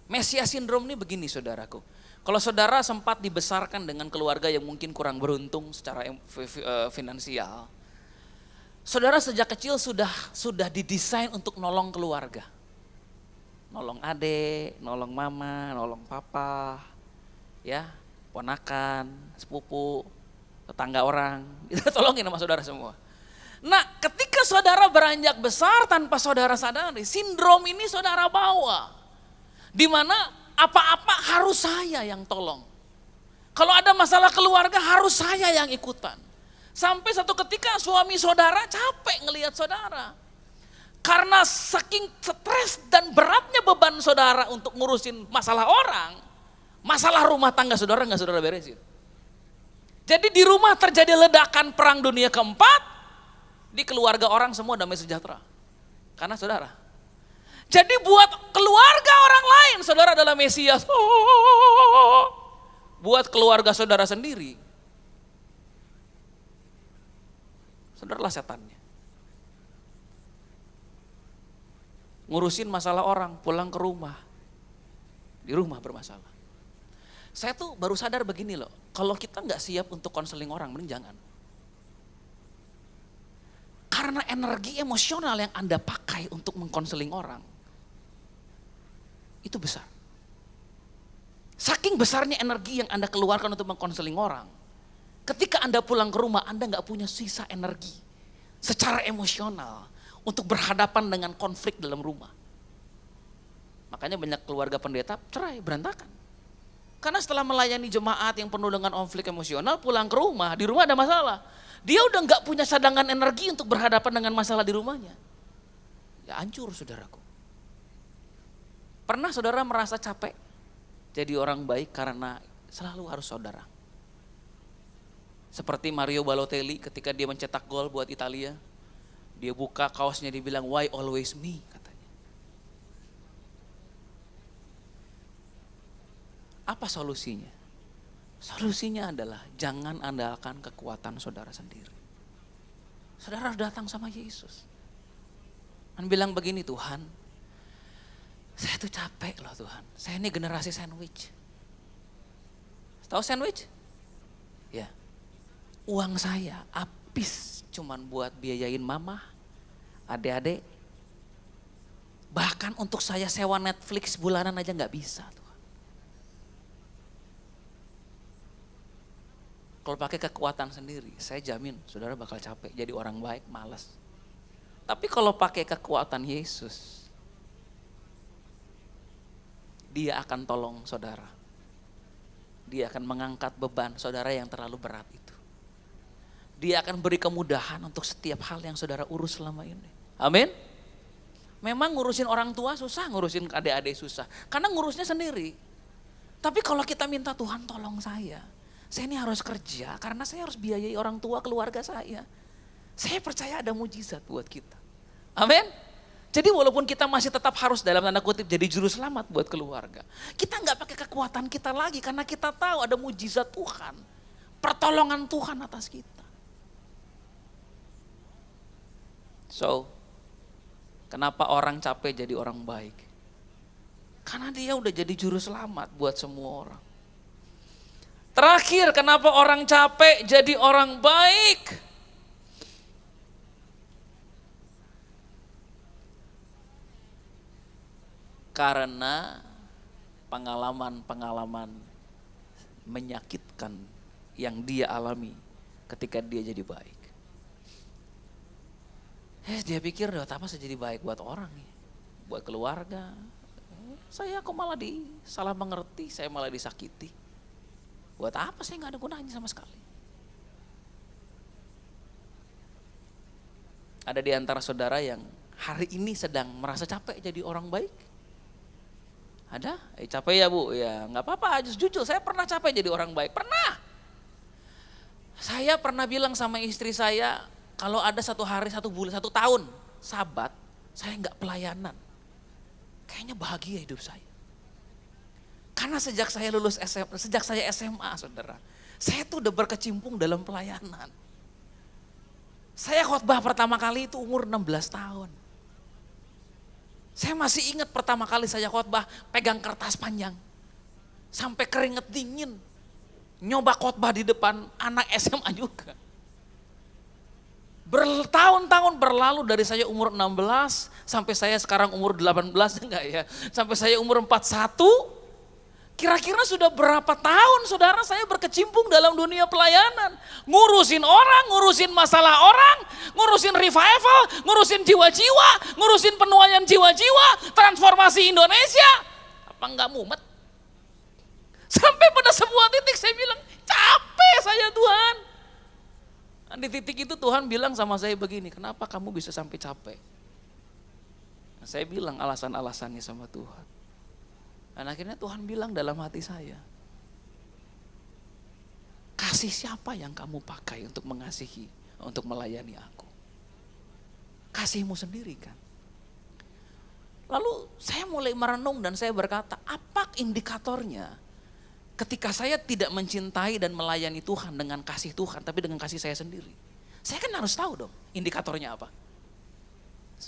Mesias Syndrome ini begini saudaraku. Kalau saudara sempat dibesarkan dengan keluarga yang mungkin kurang beruntung secara finansial, saudara sejak kecil sudah didesain untuk nolong keluarga. Nolong adik, nolong mama, nolong papa, ya, ponakan, sepupu, tetangga orang, itu tolongin sama saudara semua. Nah, ketika saudara beranjak besar tanpa saudara sadari, sindrom ini saudara bawa. Di mana apa-apa harus saya yang tolong. Kalau ada masalah keluarga harus saya yang ikutan. Sampai satu ketika suami saudara capek ngelihat saudara. Karena saking stres dan beratnya beban saudara untuk ngurusin masalah orang, masalah rumah tangga saudara nggak saudara beresin. Jadi di rumah terjadi ledakan perang dunia keempat, di keluarga orang semua damai sejahtera. Karena saudara. Jadi buat keluarga orang lain saudara adalah Mesias. Buat keluarga saudara sendiri, saudaralah setannya. Ngurusin masalah orang, pulang ke rumah. Di rumah bermasalah. Saya tuh baru sadar begini loh, kalau kita nggak siap untuk konseling orang, mending jangan. Karena energi emosional yang Anda pakai untuk mengkonseling orang, itu besar. Saking besarnya energi yang Anda keluarkan untuk mengkonseling orang, ketika Anda pulang ke rumah, Anda nggak punya sisa energi secara emosional untuk berhadapan dengan konflik dalam rumah. Makanya banyak keluarga pendeta cerai, berantakan. Karena setelah melayani jemaat yang penuh dengan konflik emosional, pulang ke rumah, di rumah ada masalah. Dia udah nggak punya cadangan energi untuk berhadapan dengan masalah di rumahnya. Ya hancur saudaraku. Pernah saudara merasa capek jadi orang baik karena selalu harus saudara? Seperti Mario Balotelli ketika dia mencetak gol buat Italia. Dia buka kaosnya, dia bilang, why always me, katanya. Apa solusinya? Solusinya adalah jangan andalkan kekuatan saudara sendiri. Saudara harus datang sama Yesus. Dan bilang begini, Tuhan, saya tuh capek loh Tuhan. Saya ini generasi sandwich. Tahu sandwich? Ya. Uang saya habis cuman buat biayain mama, adik-adik. Bahkan untuk saya sewa Netflix bulanan aja nggak bisa Tuhan. Kalau pakai kekuatan sendiri, saya jamin saudara bakal capek, jadi orang baik, malas. Tapi kalau pakai kekuatan Yesus, Dia akan tolong saudara. Dia akan mengangkat beban saudara yang terlalu berat itu. Dia akan beri kemudahan untuk setiap hal yang saudara urus selama ini. Amin. Memang ngurusin orang tua susah, ngurusin adik-adik susah. Karena ngurusnya sendiri. Tapi kalau kita minta Tuhan tolong saya ini harus kerja karena saya harus biayai orang tua keluarga saya. Saya percaya ada mujizat buat kita. Amin. Jadi walaupun kita masih tetap harus dalam tanda kutip jadi juru selamat buat keluarga. Kita nggak pakai kekuatan kita lagi karena kita tahu ada mujizat Tuhan. Pertolongan Tuhan atas kita. So, kenapa orang capek jadi orang baik? Karena dia udah jadi juru selamat buat semua orang. Terakhir, kenapa orang capek jadi orang baik? Karena pengalaman-pengalaman menyakitkan yang dia alami ketika dia jadi baik. Dia pikir, apa saya jadi baik buat orang nih, buat keluarga. Saya kok malah salah mengerti, saya malah disakiti. Buat apa, saya nggak ada gunanya sama sekali. Ada di antara saudara yang hari ini sedang merasa capek jadi orang baik? Ada? Capek ya Bu? Ya nggak apa-apa, jujur saya pernah capek jadi orang baik, pernah. Saya pernah bilang sama istri saya, kalau ada satu hari, 1 bulan, 1 tahun Sabat, saya nggak pelayanan. Kayaknya bahagia hidup saya. Karena sejak saya lulus SMA, sejak saya SMA saudara, saya tuh udah berkecimpung dalam pelayanan. Saya khotbah pertama kali itu umur 16 tahun. Saya masih ingat pertama kali saya khotbah pegang kertas panjang. Sampai keringet dingin. Nyoba khotbah di depan anak SMA juga. Bertahun-tahun berlalu dari saya umur 16 sampai saya sekarang umur 18 enggak ya. Sampai saya umur 41. Kira-kira sudah berapa tahun saudara saya berkecimpung dalam dunia pelayanan. Ngurusin orang, ngurusin masalah orang, ngurusin revival, ngurusin jiwa-jiwa, ngurusin penuaian jiwa-jiwa, transformasi Indonesia. Apa enggak mumet? Sampai pada sebuah titik saya bilang, capek saya Tuhan. Nah, di titik itu Tuhan bilang sama saya begini, kenapa kamu bisa sampai capek? Nah, saya bilang alasan-alasannya sama Tuhan. Dan akhirnya Tuhan bilang dalam hati saya, kasih siapa yang kamu pakai untuk mengasihi, untuk melayani aku? Kasihmu sendiri kan? Lalu saya mulai merenung dan saya berkata, apa indikatornya ketika saya tidak mencintai dan melayani Tuhan dengan kasih Tuhan, tapi dengan kasih saya sendiri? Saya kan harus tahu dong indikatornya apa.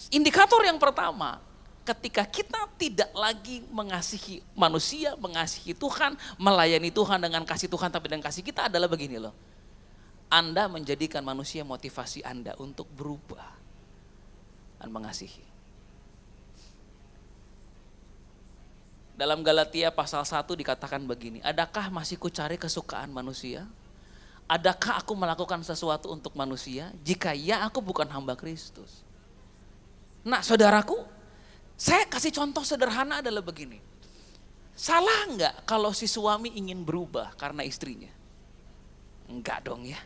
Indikator yang pertama, ketika kita tidak lagi mengasihi manusia, mengasihi Tuhan, melayani Tuhan dengan kasih Tuhan tapi dengan kasih kita adalah begini loh. Anda menjadikan manusia motivasi Anda untuk berubah dan mengasihi. Dalam Galatia pasal 1 dikatakan begini, adakah masih kucari kesukaan manusia? Adakah aku melakukan sesuatu untuk manusia? Jika ya, aku bukan hamba Kristus. Nah saudaraku, saya kasih contoh sederhana adalah begini. Salah enggak kalau si suami ingin berubah karena istrinya? Enggak dong ya.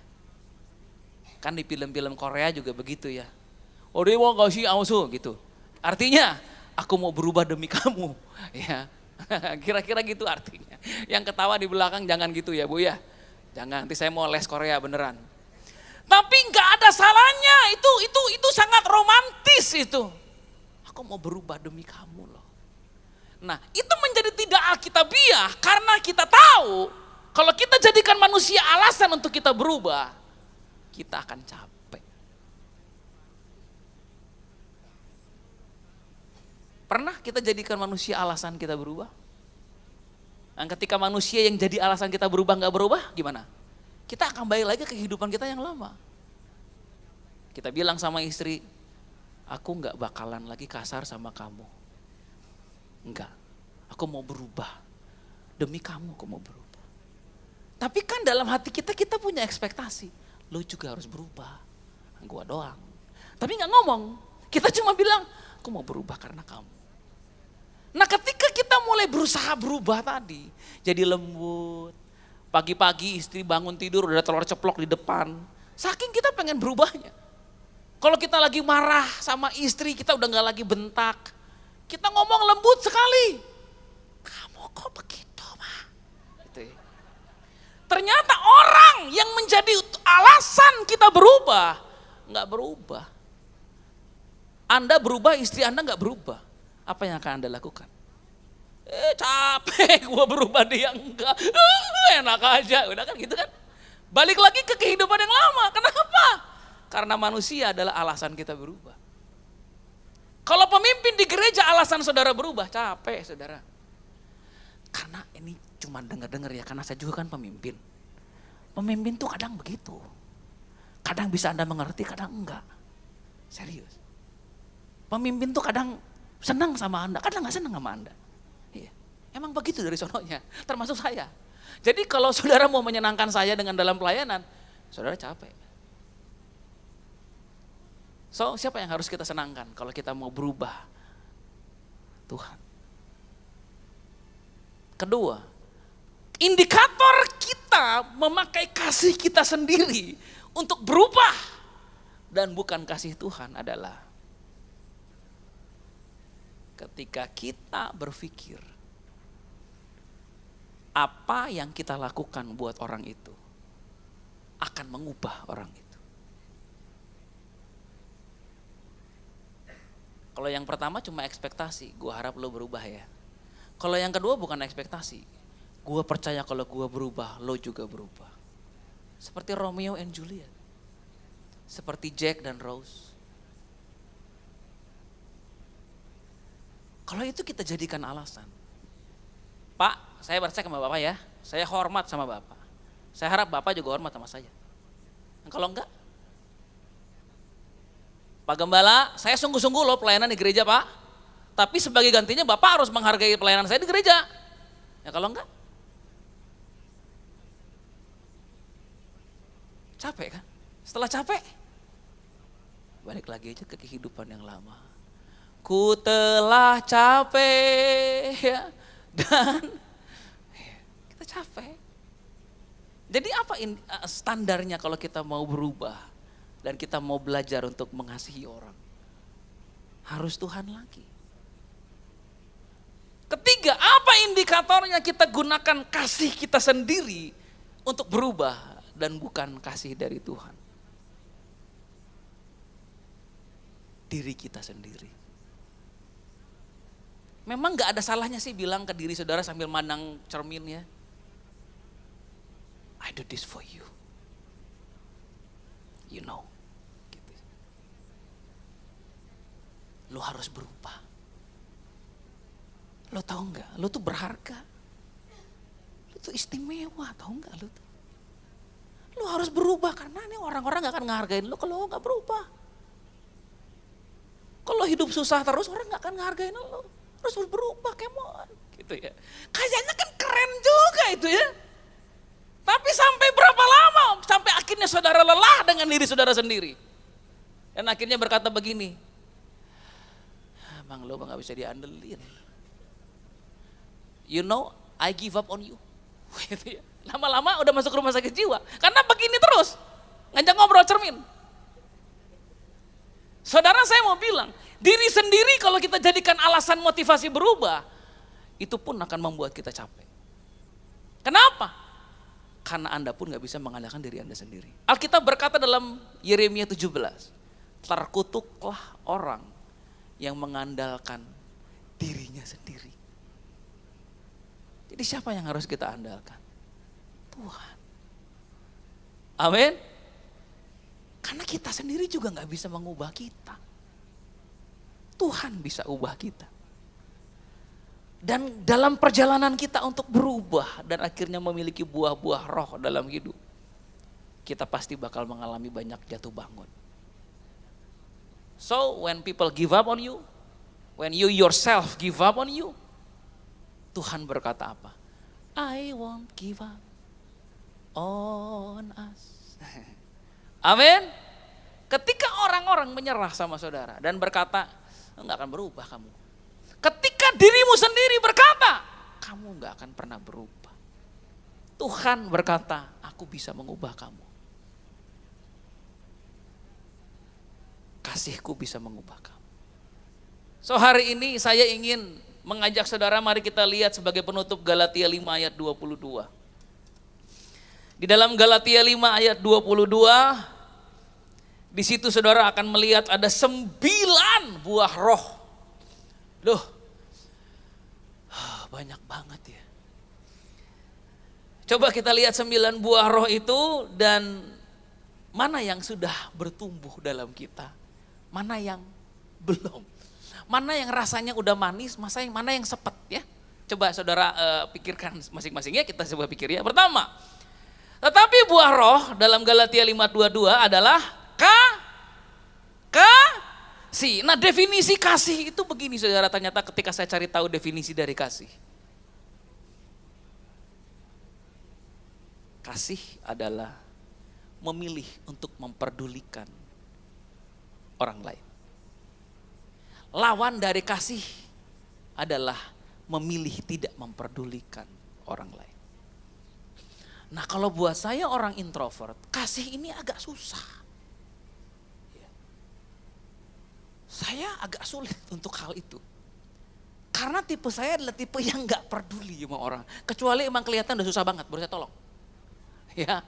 Kan di film-film Korea juga begitu ya. Oh dia mau kasih ausu gitu. Artinya aku mau berubah demi kamu. Ya, kira-kira gitu artinya. Yang ketawa di belakang jangan gitu ya Bu ya. Jangan, nanti saya mau les Korea beneran. Tapi enggak ada salahnya, itu sangat romantis itu. Aku mau berubah demi kamu loh. Nah itu menjadi tidak alkitabiah karena kita tahu kalau kita jadikan manusia alasan untuk kita berubah, kita akan capek. Pernah kita jadikan manusia alasan kita berubah? Dan ketika manusia yang jadi alasan kita berubah nggak berubah, gimana? Kita akan balik lagi ke kehidupan kita yang lama. Kita bilang sama istri, aku nggak bakalan lagi kasar sama kamu. Enggak, aku mau berubah. Demi kamu aku mau berubah. Tapi kan dalam hati kita punya ekspektasi. Lo juga harus berubah. Gua doang. Tapi nggak ngomong. Kita cuma bilang, aku mau berubah karena kamu. Nah ketika kita mulai berusaha berubah tadi, jadi lembut. Pagi-pagi istri bangun tidur udah telur ceplok di depan. Saking kita pengen berubahnya. Kalau kita lagi marah sama istri, kita udah gak lagi bentak. Kita ngomong lembut sekali. Kamu kok begitu, Ma? Gitu ya. Ternyata orang yang menjadi alasan kita berubah, gak berubah. Anda berubah, istri Anda gak berubah. Apa yang akan Anda lakukan? Capek gue berubah, dia enggak. Enak aja, udah kan gitu kan. Balik lagi ke kehidupan yang lama, kenapa? Karena manusia adalah alasan kita berubah. Kalau pemimpin di gereja alasan saudara berubah, capek saudara. Karena ini cuma dengar-dengar ya, karena saya juga kan pemimpin. Pemimpin tuh kadang begitu. Kadang bisa Anda mengerti, kadang enggak. Serius. Pemimpin tuh kadang senang sama Anda, kadang enggak senang sama Anda. Iya. Emang begitu dari sononya, termasuk saya. Jadi kalau saudara mau menyenangkan saya dengan dalam pelayanan, saudara capek. So, siapa yang harus kita senangkan kalau kita mau berubah? Tuhan. Kedua, indikator kita memakai kasih kita sendiri untuk berubah dan bukan kasih Tuhan adalah ketika kita berpikir apa yang kita lakukan buat orang itu akan mengubah orang itu. Kalau yang pertama cuma ekspektasi, gue harap lo berubah ya. Kalau yang kedua bukan ekspektasi, gue percaya kalau gue berubah, lo juga berubah. Seperti Romeo and Juliet, seperti Jack dan Rose. Kalau itu kita jadikan alasan, Pak, saya percaya sama Bapak ya, saya hormat sama Bapak. Saya harap Bapak juga hormat sama saya. Kalau enggak, Pak Gembala, saya sungguh-sungguh loh pelayanan di gereja Pak. Tapi sebagai gantinya Bapak harus menghargai pelayanan saya di gereja. Ya kalau enggak, capek kan? Setelah capek, balik lagi aja ke kehidupan yang lama. Ku telah capek ya, dan kita capek. Jadi apa standarnya kalau kita mau berubah? Dan kita mau belajar untuk mengasihi orang. Harus Tuhan lagi. Ketiga, apa indikatornya kita gunakan kasih kita sendiri untuk berubah dan bukan kasih dari Tuhan. Diri kita sendiri. Memang gak ada salahnya sih bilang ke diri saudara sambil mandang cermin ya. I do this for you. You know. Lo harus berubah. Lo tahu nggak? Lo tuh berharga. Lo tuh istimewa, tahu nggak lo tuh? Lo harus berubah karena nih orang-orang nggak akan ngehargain lo kalau lo nggak berubah. Kalau hidup susah terus orang nggak akan ngehargain lo. Harus berubah, come on, gitu ya. Kayaknya kan keren juga itu ya. Tapi sampai berapa lama? Sampai akhirnya saudara lelah dengan diri saudara sendiri. Dan akhirnya berkata begini, Bang lo gak bisa diandelin. You know, I give up on you. Gitu ya. Lama-lama udah masuk rumah sakit jiwa. Karena begini terus, ngajak ngobrol cermin. Saudara saya mau bilang, diri sendiri kalau kita jadikan alasan motivasi berubah, itu pun akan membuat kita capek. Kenapa? Karena Anda pun gak bisa mengandalkan diri Anda sendiri. Alkitab berkata dalam Yeremia 17, terkutuklah orang yang mengandalkan dirinya sendiri. Jadi siapa yang harus kita andalkan? Tuhan. Amin. Karena kita sendiri juga gak bisa mengubah kita. Tuhan bisa ubah kita. Dan dalam perjalanan kita untuk berubah dan akhirnya memiliki buah-buah roh dalam hidup, kita pasti bakal mengalami banyak jatuh bangun. So when people give up on you, when you yourself give up on you, Tuhan berkata apa? I won't give up on us. Amin. Ketika orang-orang menyerah sama saudara dan berkata, enggak akan berubah kamu. Ketika dirimu sendiri berkata, kamu enggak akan pernah berubah. Tuhan berkata, aku bisa mengubah kamu. Kasihku bisa mengubah kamu. So hari ini saya ingin mengajak saudara, mari kita lihat sebagai penutup Galatia 5 ayat 22. Di dalam Galatia 5 ayat 22, di situ saudara akan melihat ada 9 buah roh. Loh, banyak banget ya. Coba kita lihat 9 buah roh itu dan mana yang sudah bertumbuh dalam kita. Mana yang belum. Mana yang rasanya udah manis, mana yang sepet ya. Coba saudara pikirkan masing-masing ya, kita coba pikir ya. Pertama, tetapi buah roh dalam Galatia 5:22 adalah kasih. Nah definisi kasih itu begini saudara, ternyata ketika saya cari tahu definisi dari kasih. Kasih adalah memilih untuk memperdulikan orang lain. Lawan dari kasih adalah memilih tidak memperdulikan orang lain. Nah kalau buat saya orang introvert, kasih ini agak susah. Saya agak sulit untuk hal itu. Karena tipe saya adalah tipe yang gak peduli sama orang. Kecuali emang kelihatan udah susah banget, baru saya tolong. Ya,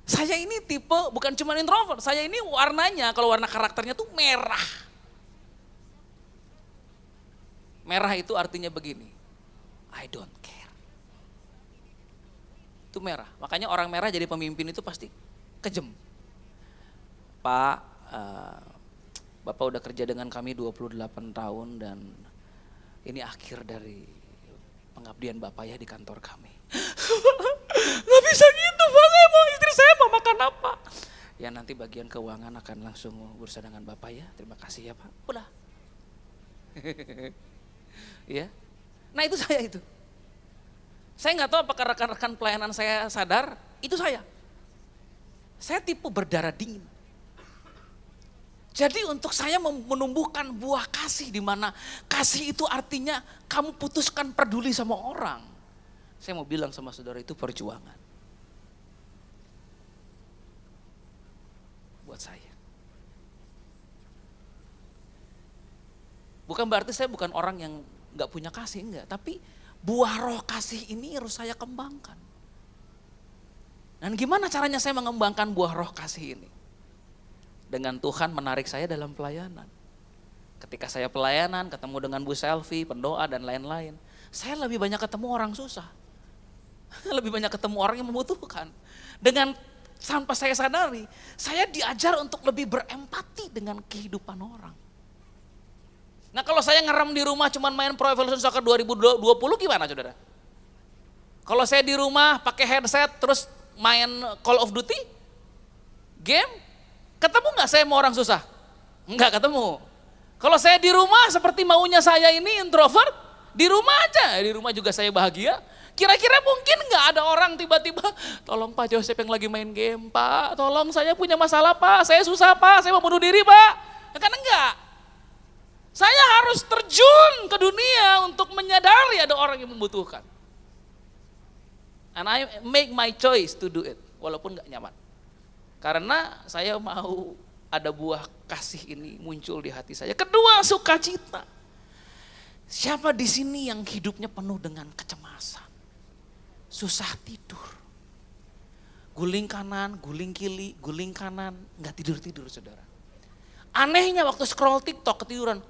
saya ini tipe bukan cuma introvert, saya ini warnanya, kalau warna karakternya tuh merah. Merah itu artinya begini, I don't care. Itu merah, makanya orang merah jadi pemimpin itu pasti kejem. Pak, Bapak udah kerja dengan kami 28 tahun dan ini akhir dari pengabdian Bapak ya di kantor kami. Gak bisa gitu Pak, istri saya mau makan apa? Ya nanti bagian keuangan akan langsung berurusan dengan Bapak ya, terima kasih ya Pak. Udah. Ya. Nah itu saya itu. Saya gak tahu apakah rekan-rekan pelayanan saya sadar, itu saya. Saya tipe berdarah dingin. Jadi untuk saya menumbuhkan buah kasih, di mana kasih itu artinya kamu putuskan peduli sama orang. Saya mau bilang sama saudara, itu perjuangan. Buat saya. Bukan berarti saya bukan orang yang gak punya kasih, enggak. Tapi buah roh kasih ini harus saya kembangkan. Dan gimana caranya saya mengembangkan buah roh kasih ini? Dengan Tuhan menarik saya dalam pelayanan. Ketika saya pelayanan, ketemu dengan Bu Selvi, pendoa dan lain-lain. Saya lebih banyak ketemu orang susah. Lebih banyak ketemu orang yang membutuhkan. Dengan tanpa saya sadari, saya diajar untuk lebih berempati dengan kehidupan orang. Nah kalau saya ngerem di rumah cuman main Pro Evolution Soccer 2020 gimana saudara? Kalau saya di rumah pakai headset terus main Call of Duty, game, ketemu gak saya sama orang susah? Enggak ketemu. Kalau saya di rumah seperti maunya saya ini introvert, di rumah aja, di rumah juga saya bahagia. Kira-kira mungkin gak ada orang tiba-tiba, tolong Pak Joseph yang lagi main game Pak, tolong saya punya masalah Pak, saya susah Pak, saya mau bunuh diri Pak. Ya kan enggak. Saya harus terjun ke dunia untuk menyadari ada orang yang membutuhkan. And I make my choice to do it, walaupun gak nyaman. Karena saya mau ada buah kasih ini muncul di hati saya. Kedua, sukacita. Siapa di sini yang hidupnya penuh dengan kecemasan? Susah tidur. Guling kanan, guling kiri, guling kanan, gak tidur-tidur saudara. Anehnya waktu scroll TikTok ketiduran.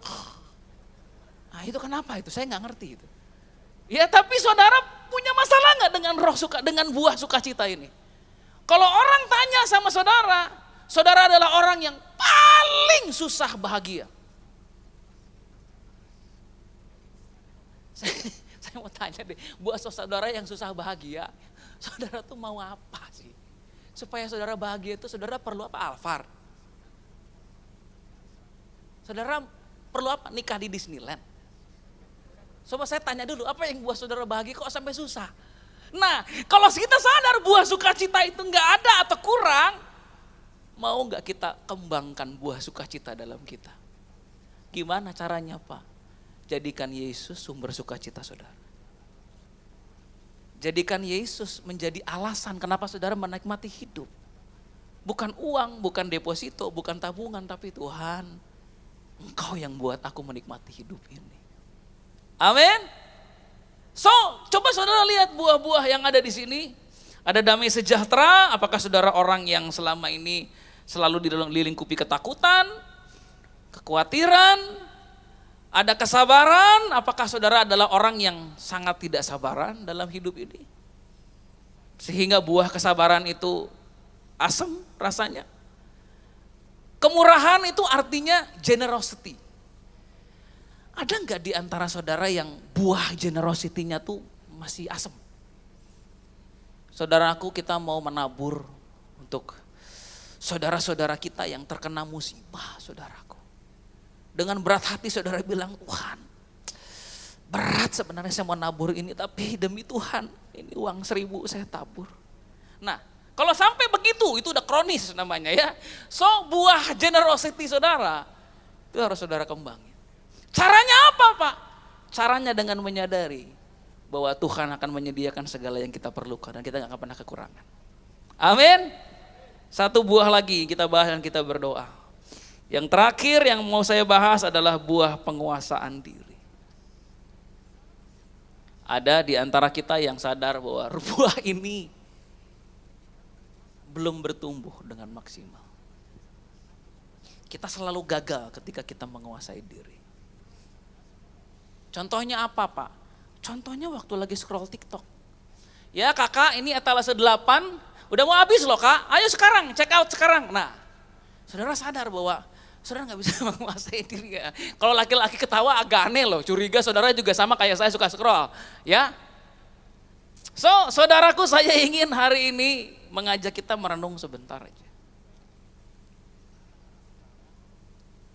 Nah itu kenapa itu? Saya gak ngerti itu. Ya tapi saudara punya masalah gak dengan roh suka, dengan buah sukacita ini? Kalau orang tanya sama saudara, saudara adalah orang yang paling susah bahagia. Saya mau tanya deh, buat saudara yang susah bahagia, saudara tuh mau apa sih? Supaya saudara bahagia itu saudara perlu apa? Alphard. Saudara perlu apa? Nikah di Disneyland. Coba saya tanya dulu, apa yang buat saudara bahagia kok sampai susah? Nah, kalau kita sadar buah sukacita itu enggak ada atau kurang, mau enggak kita kembangkan buah sukacita dalam kita? Gimana caranya Pak? Jadikan Yesus sumber sukacita saudara. Jadikan Yesus menjadi alasan kenapa saudara menikmati hidup. Bukan uang, bukan deposito, bukan tabungan, tapi Tuhan, Engkau yang buat aku menikmati hidup ini. Amin. So, coba saudara lihat buah-buah yang ada di sini. Ada damai sejahtera, apakah saudara orang yang selama ini selalu dilingkupi ketakutan, kekhawatiran? Ada kesabaran, apakah saudara adalah orang yang sangat tidak sabaran dalam hidup ini? Sehingga buah kesabaran itu asam rasanya. Kemurahan itu artinya generosity. Ada nggak di antara saudara yang buah generosity-nya tuh masih asem? Saudaraku, kita mau menabur untuk saudara-saudara kita yang terkena musibah, saudaraku. Dengan berat hati saudara bilang, Tuhan, berat sebenarnya saya mau nabur ini, tapi demi Tuhan, ini uang 1.000 saya tabur. Nah, kalau sampai begitu, itu udah kronis namanya ya. So, buah generosity saudara, itu harus saudara kembangin. Caranya apa, Pak? Caranya dengan menyadari bahwa Tuhan akan menyediakan segala yang kita perlukan dan kita gak akan pernah kekurangan. Amin. Satu buah lagi kita bahas dan kita berdoa. Yang terakhir yang mau saya bahas adalah buah penguasaan diri. Ada di antara kita yang sadar bahwa buah ini belum bertumbuh dengan maksimal. Kita selalu gagal ketika kita menguasai diri. Contohnya apa, Pak? Contohnya waktu lagi scroll TikTok. Ya kakak, ini etalase 8, udah mau habis loh kak, ayo sekarang, check out sekarang. Nah, saudara sadar bahwa saudara gak bisa menguasai diri ya. Kalau laki-laki ketawa agak aneh loh, curiga saudara juga sama kayak saya suka scroll. Ya. So, saudaraku, saya ingin hari ini mengajak kita merenung sebentar aja.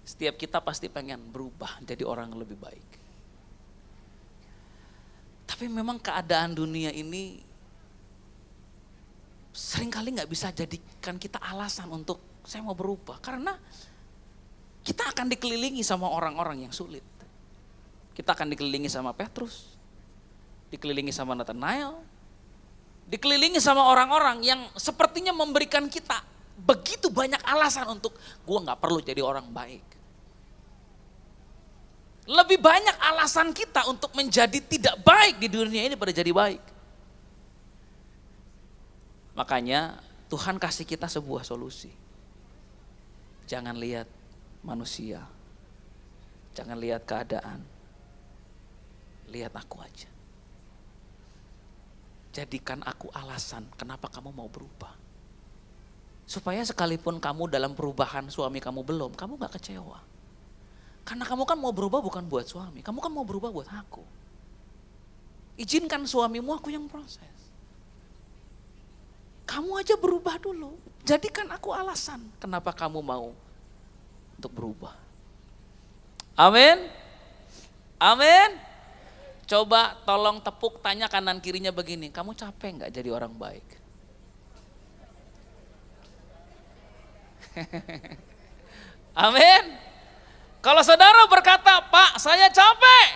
Setiap kita pasti pengen berubah jadi orang yang lebih baik. Tapi memang keadaan dunia ini seringkali gak bisa jadikan kita alasan untuk saya mau berubah. Karena kita akan dikelilingi sama orang-orang yang sulit. Kita akan dikelilingi sama Petrus, dikelilingi sama Nathanael, dikelilingi sama orang-orang yang sepertinya memberikan kita begitu banyak alasan untuk gue gak perlu jadi orang baik. Lebih banyak alasan kita untuk menjadi tidak baik di dunia ini pada jadi baik. Makanya Tuhan kasih kita sebuah solusi. Jangan lihat manusia, jangan lihat keadaan, lihat aku aja. Jadikan aku alasan kenapa kamu mau berubah. Supaya sekalipun kamu dalam perubahan suami kamu belum, kamu gak kecewa. Karena kamu kan mau berubah bukan buat suami, kamu kan mau berubah buat aku. Izinkan suamimu, aku yang proses. Kamu aja berubah dulu, jadikan aku alasan kenapa kamu mau untuk berubah. Amin. Amin. Coba tolong tepuk, tanya kanan kirinya begini, kamu capek gak jadi orang baik? Amin. Kalau saudara berkata, Pak saya capek,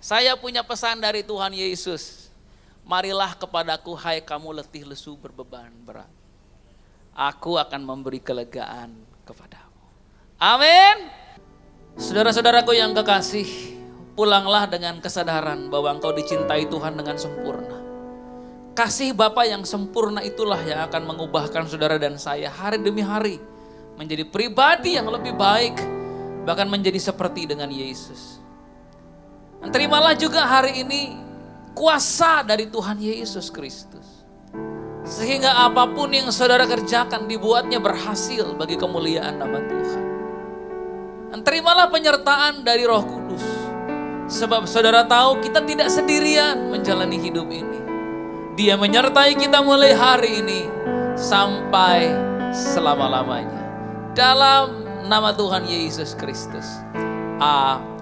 saya punya pesan dari Tuhan Yesus. Marilah kepadaku hai kamu letih lesu berbeban berat. Aku akan memberi kelegaan kepadamu. Amin. Saudara-saudaraku yang kekasih, pulanglah dengan kesadaran bahwa engkau dicintai Tuhan dengan sempurna. Kasih Bapa yang sempurna itulah yang akan mengubahkan saudara dan saya hari demi hari menjadi pribadi yang lebih baik, bahkan menjadi seperti dengan Yesus. Dan terimalah juga hari ini kuasa dari Tuhan Yesus Kristus. Sehingga apapun yang saudara kerjakan dibuatnya berhasil bagi kemuliaan nama Tuhan. Dan terimalah penyertaan dari Roh Kudus. Sebab saudara tahu kita tidak sendirian menjalani hidup ini. Dia menyertai kita mulai hari ini sampai selama-lamanya. Dalam nama Tuhan Yesus Kristus. Amin.